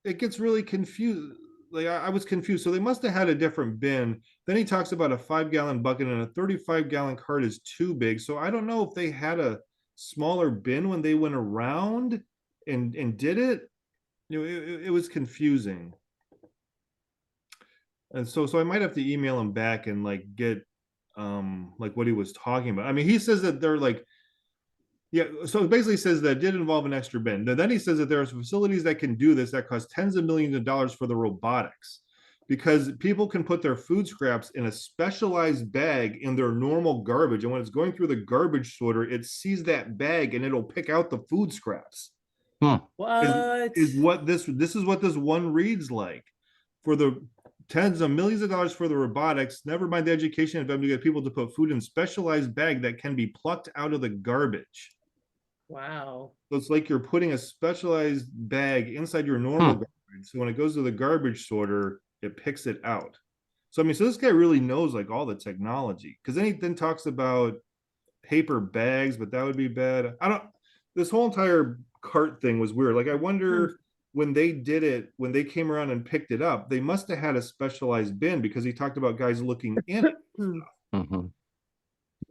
it gets really confused. Like I was confused. So they must have had a different bin. Then he talks about a 5 gallon bucket and a 35 gallon cart is too big. So I don't know if they had a smaller bin when they went around and did it. You know, it was confusing. And so I might have to email him back and like get like what he was talking about. I mean, he says that they're like, yeah, so it basically says that it did involve an extra bin. Then he says that there are facilities that can do this that cost tens of millions of dollars for the robotics because people can put their food scraps in a specialized bag in their normal garbage. And when it's going through the garbage sorter, it sees that bag and it'll pick out the food scraps. What? Is what this is what this one reads like for the tens of millions of dollars for the robotics, never mind the education of them to get people to put food in specialized bag that can be plucked out of the garbage. Wow. So it's like you're putting a specialized bag inside your normal garbage. So when it goes to the garbage sorter, it picks it out. So I mean, so this guy really knows like all the technology. Because then he then talks about paper bags, but that would be bad. I don't. This whole entire cart thing was weird. Like I wonder when they did it, when they came around and picked it up, they must have had a specialized bin because he talked about guys looking in it.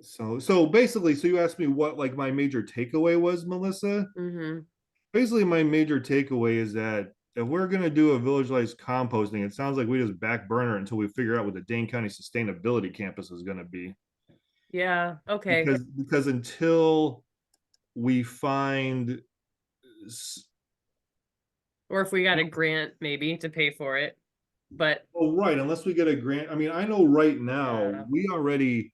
So basically, so you asked me what like my major takeaway was, Melissa. Basically, my major takeaway is that if we're gonna do a village-wise composting, it sounds like we just back burner until we figure out what the Dane County Sustainability Campus is gonna be. Yeah. Okay. Because until we find Or if we got a grant maybe to pay for it. But oh right, unless we get a grant. I mean, I know right now we already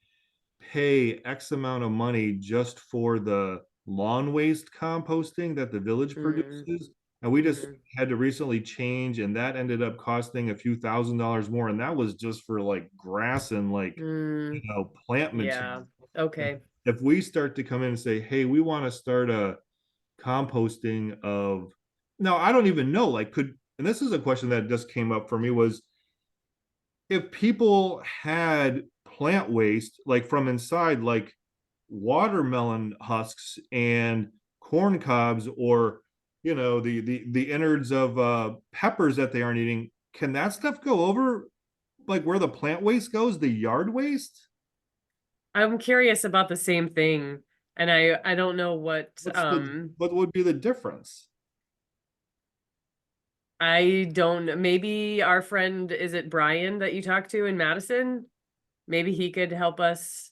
pay X amount of money just for the lawn waste composting that the village produces. And we just had to recently change, and that ended up costing a few $1,000s more. And that was just for like grass and like plant material. Yeah. Okay. If we start to come in and say, hey, we want to start a composting of now, I don't even know, like could, and this is a question that just came up for me was if people had plant waste like from inside like watermelon husks and corn cobs or the innards of peppers that they aren't eating, can that stuff go over like where the plant waste goes, the yard waste? I'm curious about the same thing, and I don't know what what would be the difference? I don't, maybe our friend, is it Brian that you talked to in Madison? Maybe he could help us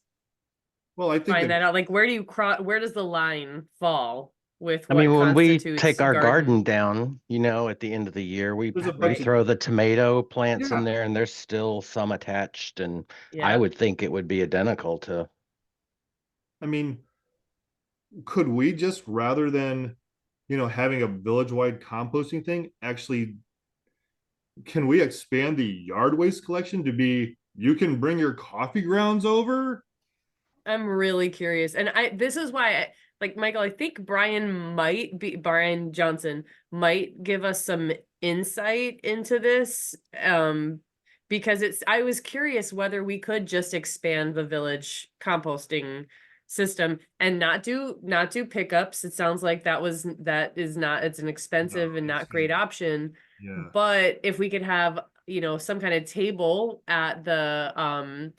well, I think find that out. Like, where does the line fall with I what mean, when we constitutes take our garden down, at the end of the year, we There's throw the tomato plants in there and there's still some attached. And I would think it would be identical to. I mean, could we just rather than having a village-wide composting thing, actually, can we expand the yard waste collection to be you can bring your coffee grounds over? I'm really curious. And this is why like Michael, I think Brian Johnson might give us some insight into this. Because I was curious whether we could just expand the village composting system and not do pickups. It sounds like it's an expensive and not great option. Yeah. But if we could have, some kind of table at the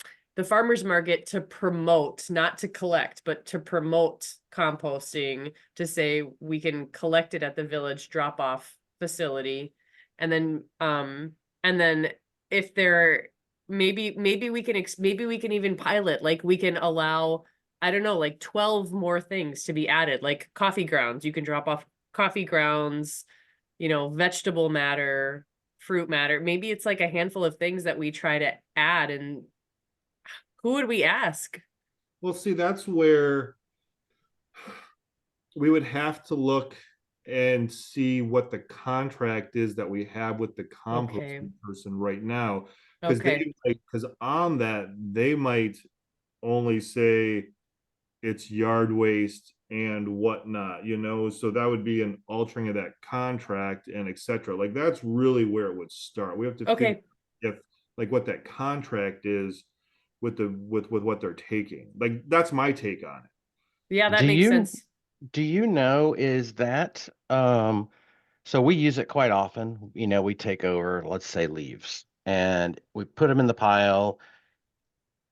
farmers market to promote, not to collect, but to promote composting, to say we can collect it at the village drop off facility. And then if there, maybe we can maybe we can even pilot, like we can allow, I don't know, like 12 more things to be added, like coffee grounds. You can drop off coffee grounds, vegetable matter, fruit matter. Maybe it's like a handful of things that we try to add. And who would we ask? Well, see, that's where we would have to look and see what the contract is that we have with the composting person right now. Because because on that, they might only say it's yard waste and whatnot, so that would be an altering of that contract and etc. Like that's really where it would start. We have to figure if like what that contract is with what they're taking. Like that's my take on it. Yeah, that makes sense. Do you know, is that so we use it quite often. We take over, let's say, leaves and we put them in the pile.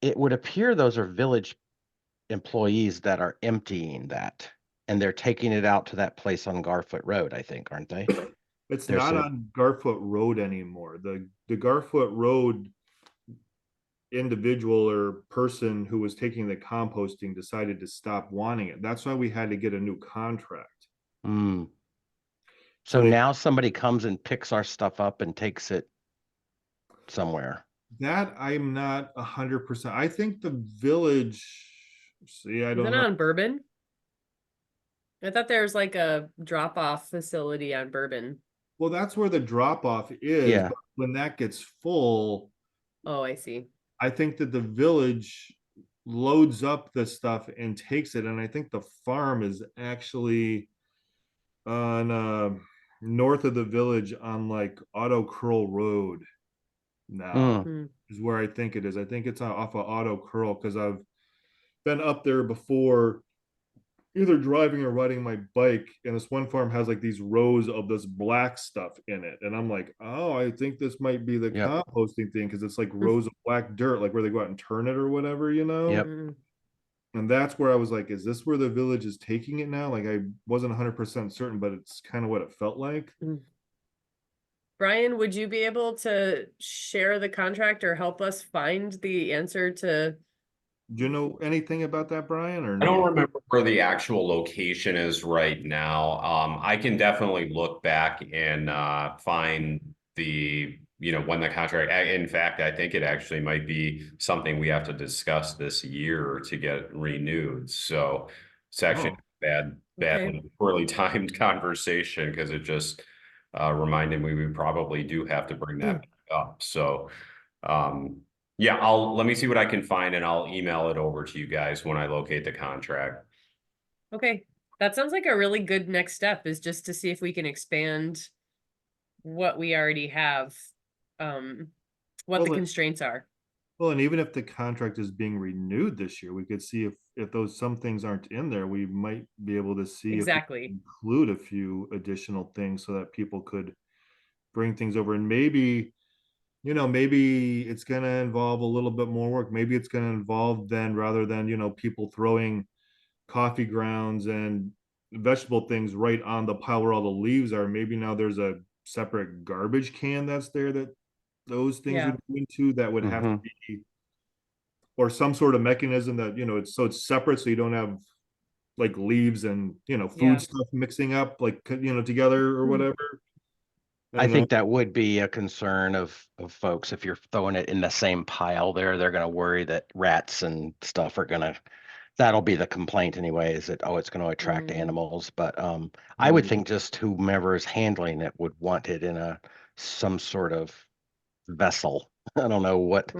It would appear those are village employees that are emptying that, and they're taking it out to that place on Garfoot Road, I think, aren't they? It's not on Garfoot Road anymore. The Garfoot Road individual or person who was taking the composting decided to stop wanting it. That's why we had to get a new contract. So now somebody comes and picks our stuff up and takes it somewhere. That I'm not 100%. I think the village. See, I don't know. On Bourbon? I thought there was like a drop-off facility on Bourbon. Well, that's where the drop-off is. Yeah. But when that gets full. Oh, I see. I think that the village loads up the stuff and takes it. And I think the farm is actually on north of the village on like Auto Curl Road now is where I think it is. I think it's off of Auto Curl because I've been up there before, either driving or riding my bike, and this one farm has like these rows of this black stuff in it, and I'm like, oh, I think this might be the composting thing because it's like rows of black dirt, like where they go out and turn it or whatever, And that's where I was like, is this where the village is taking it now? Like I wasn't 100% certain, but it's kind of what it felt like. Brian, would you be able to share the contract or help us find the answer to? Do you know anything about that, Brian, or no? I don't remember where the actual location is right now. I can definitely look back and find the, when the contract, in fact, I think it actually might be something we have to discuss this year to get renewed. So it's actually poorly timed conversation because it just reminded me we probably do have to bring that back up. So yeah, let me see what I can find and I'll email it over to you guys when I locate the contract. Okay. That sounds like a really good next step, is just to see if we can expand what we already have, what the constraints are. Well, and even if the contract is being renewed this year, we could see if those some things aren't in there, we might be able to see if we include a few additional things so that people could bring things over. And maybe it's going to involve a little bit more work. Maybe it's going to involve then, rather than, people throwing coffee grounds and vegetable things right on the pile where all the leaves are, maybe now there's a separate garbage can that's there that those things would go into, that would have to be, or some sort of mechanism that, it's separate, so you don't have like leaves and, food stuff mixing up like, together or whatever. I think that would be a concern of folks. If you're throwing it in the same pile there, they're going to worry that rats and stuff are going to, that'll be the complaint anyway, is that, it's going to attract animals. But I would think just whomever is handling it would want it in some sort of vessel. I don't know what,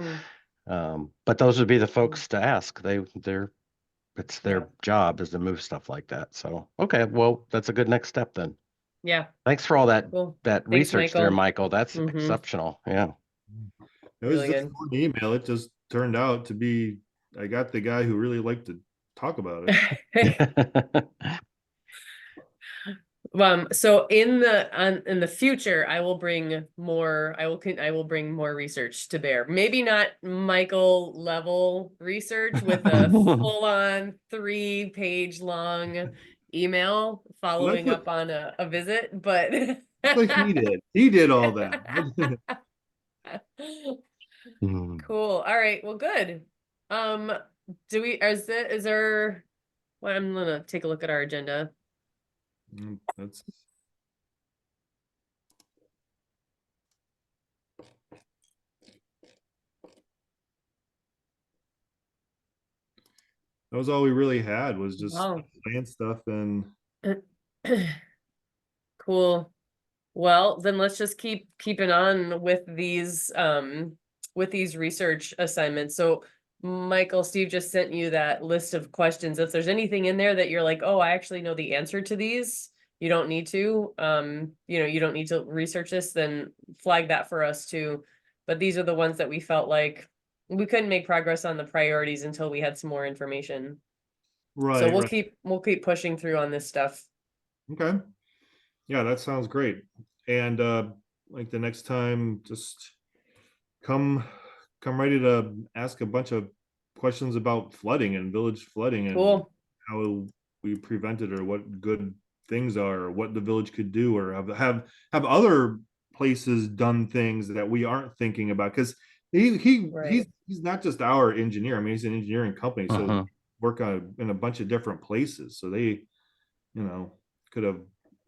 but those would be the folks to ask. It's their job is to move stuff like that. So, okay, well, that's a good next step then. Yeah, Thanks for all that cool. Thanks, research there, Michael. Michael. That's Mhm. exceptional. Yeah. It was Really just good. an email. It just turned out to be, I got the guy who really liked to talk about it. So in the future, I will bring more. I will bring more research to bear. Maybe not Michael level research with a full on 3-page long email Well, that's following what up on a visit, but that's what he did. He did all that. Hmm. cool. All right. Well, good. Um, is there? Well, I'm gonna take a look at our agenda. That's that was all we really had was just Wow. plan stuff and Cool. Well, then let's just keep keeping on with these research assignments. So Michael, Steve just sent you that list of questions. If there's anything in there that you're like, oh, I actually know the answer to these, you don't need to, you don't need to research this, then flag that for us too. But these are the ones that we felt like we couldn't make progress on the priorities until we had some more information. So right. we'll keep pushing through on this stuff. Okay. Yeah, that sounds great. And like the next time, just come come ready to ask a bunch of questions about flooding and village flooding and Cool. how we prevent it or what good things are or what the village could do or have other places done things that we aren't thinking about because Right. he's not just our engineer. I mean, he's an engineering company, so Mhm. work on in a bunch of different places. So they, could have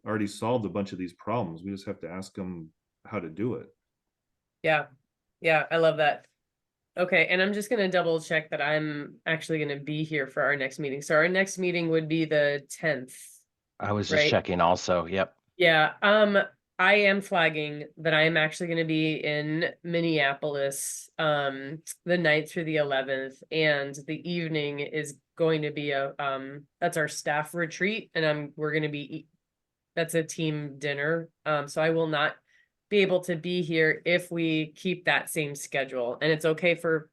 already solved a bunch of these problems. We just have to ask them how to do it. Yeah. Yeah, I love that. Okay, and I'm just gonna double check that I'm actually gonna be here for our next meeting. So our next meeting would be the 10th, I was just right? checking also. Yep. Yeah, I am flagging that I am actually gonna be in Minneapolis, the 9th through the 11th, and the evening is going to be that's our staff retreat, and we're gonna be, that's a team dinner. So I will not be able to be here if we keep that same schedule. And it's okay for,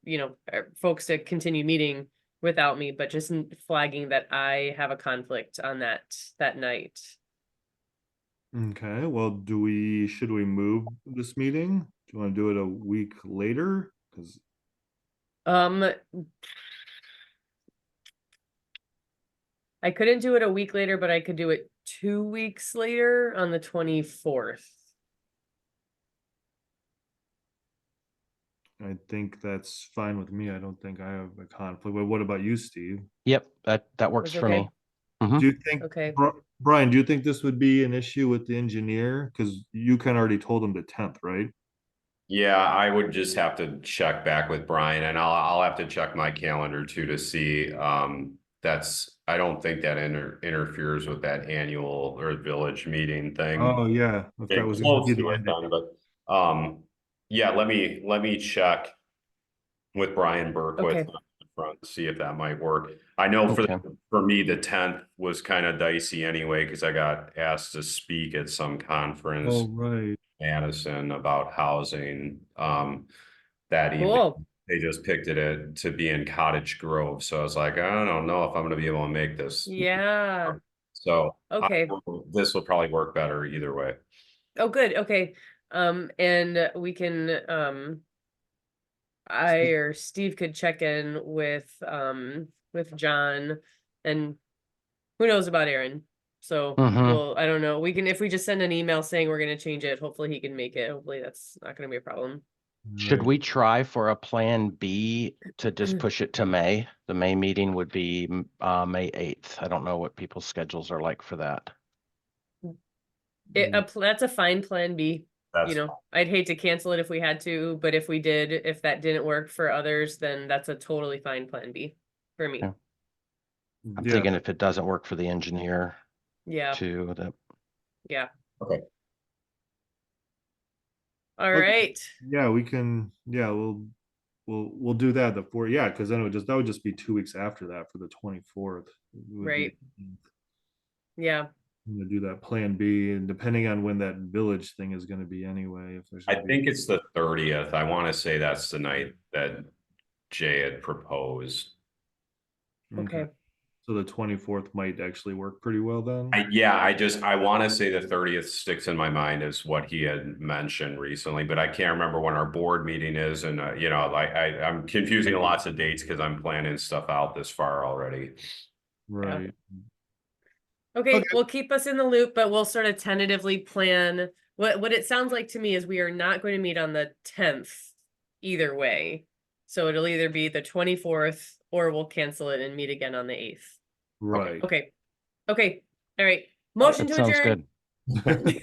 folks to continue meeting without me, but just flagging that I have a conflict on that night. Okay, well, should we move this meeting? Do you want to do it a week later? Because Um, I couldn't do it a week later, but I could do it 2 weeks later on the 24th. I think that's fine with me. I don't think I have a conflict. But what about you, Steve? Yep. That works That's for okay. me. Mhm. Do you think, Okay. Brian, do you think this would be an issue with the engineer? Because you kind of already told him the 10th, right? Yeah, I would just have to check back with Brian and I'll have to check my calendar too to see. I don't think that interferes with that annual or village meeting thing. Oh, yeah. If that Getting was going to close be to the it end. then, but yeah, let me check with Brian Berquist Okay. on the front, see if that might work. I know Okay. for me, the 10th was kind of dicey anyway, because I got asked to speak at some conference Oh, right. in Madison about housing that evening. Cool. They just picked it to be in Cottage Grove. So I was like, I don't know if I'm going to be able to make this. Yeah. So Okay. this will probably work better either way. Oh, good. Okay. And we can, I or Steve could check in with John, and who knows about Aaron. So Mhm. I don't know. We can, if we just send an email saying we're gonna change it, hopefully he can make it. Hopefully that's not gonna be a problem. Should Right. we try for a plan B to just push it to May? The May meeting would be May 8th. I don't know what people's schedules are like for that. That's a fine plan B. That's I'd hate to cancel it if we had to, but if that didn't work for others, then that's a totally fine plan B for me. Yeah. I'm Yeah. thinking if it doesn't work for the engineer Yeah. too, that Yeah. okay. All Okay. right. Yeah, we can. Yeah, we'll do that yeah, because then that would just be 2 weeks after that for the 24th. It would be Right. Yeah. I'm gonna do that plan B, and depending on when that village thing is gonna be anyway, if there's I gonna be. think it's the 30th. I want to say that's the night that Jay had proposed. Okay. So the 24th might actually work pretty well then. I want to say the 30th sticks in my mind as what he had mentioned recently, but I can't remember when our board meeting is. And, you know, like I'm confusing lots of dates because I'm planning stuff out this far already. Right. Okay, Okay. well, keep us in the loop, but we'll sort of tentatively plan. What it sounds like to me is we are not going to meet on the 10th either way. So it'll either be the 24th or we'll cancel it and meet again on the 8th. Right. Okay. Okay. All right. Motion That to sounds adjourn. good.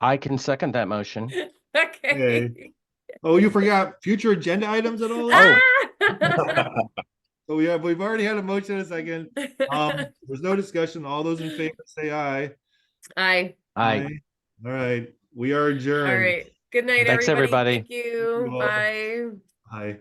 I can second that motion. Okay. Oh, you forgot future agenda items at all? Oh. Ah! So we've already had a motion in a second. There's no discussion. All those in favor say aye. Aye. Aye. All right. We are All adjourned. right. Good night, Thanks, everybody. everybody. Thank you. You all. Bye. Bye.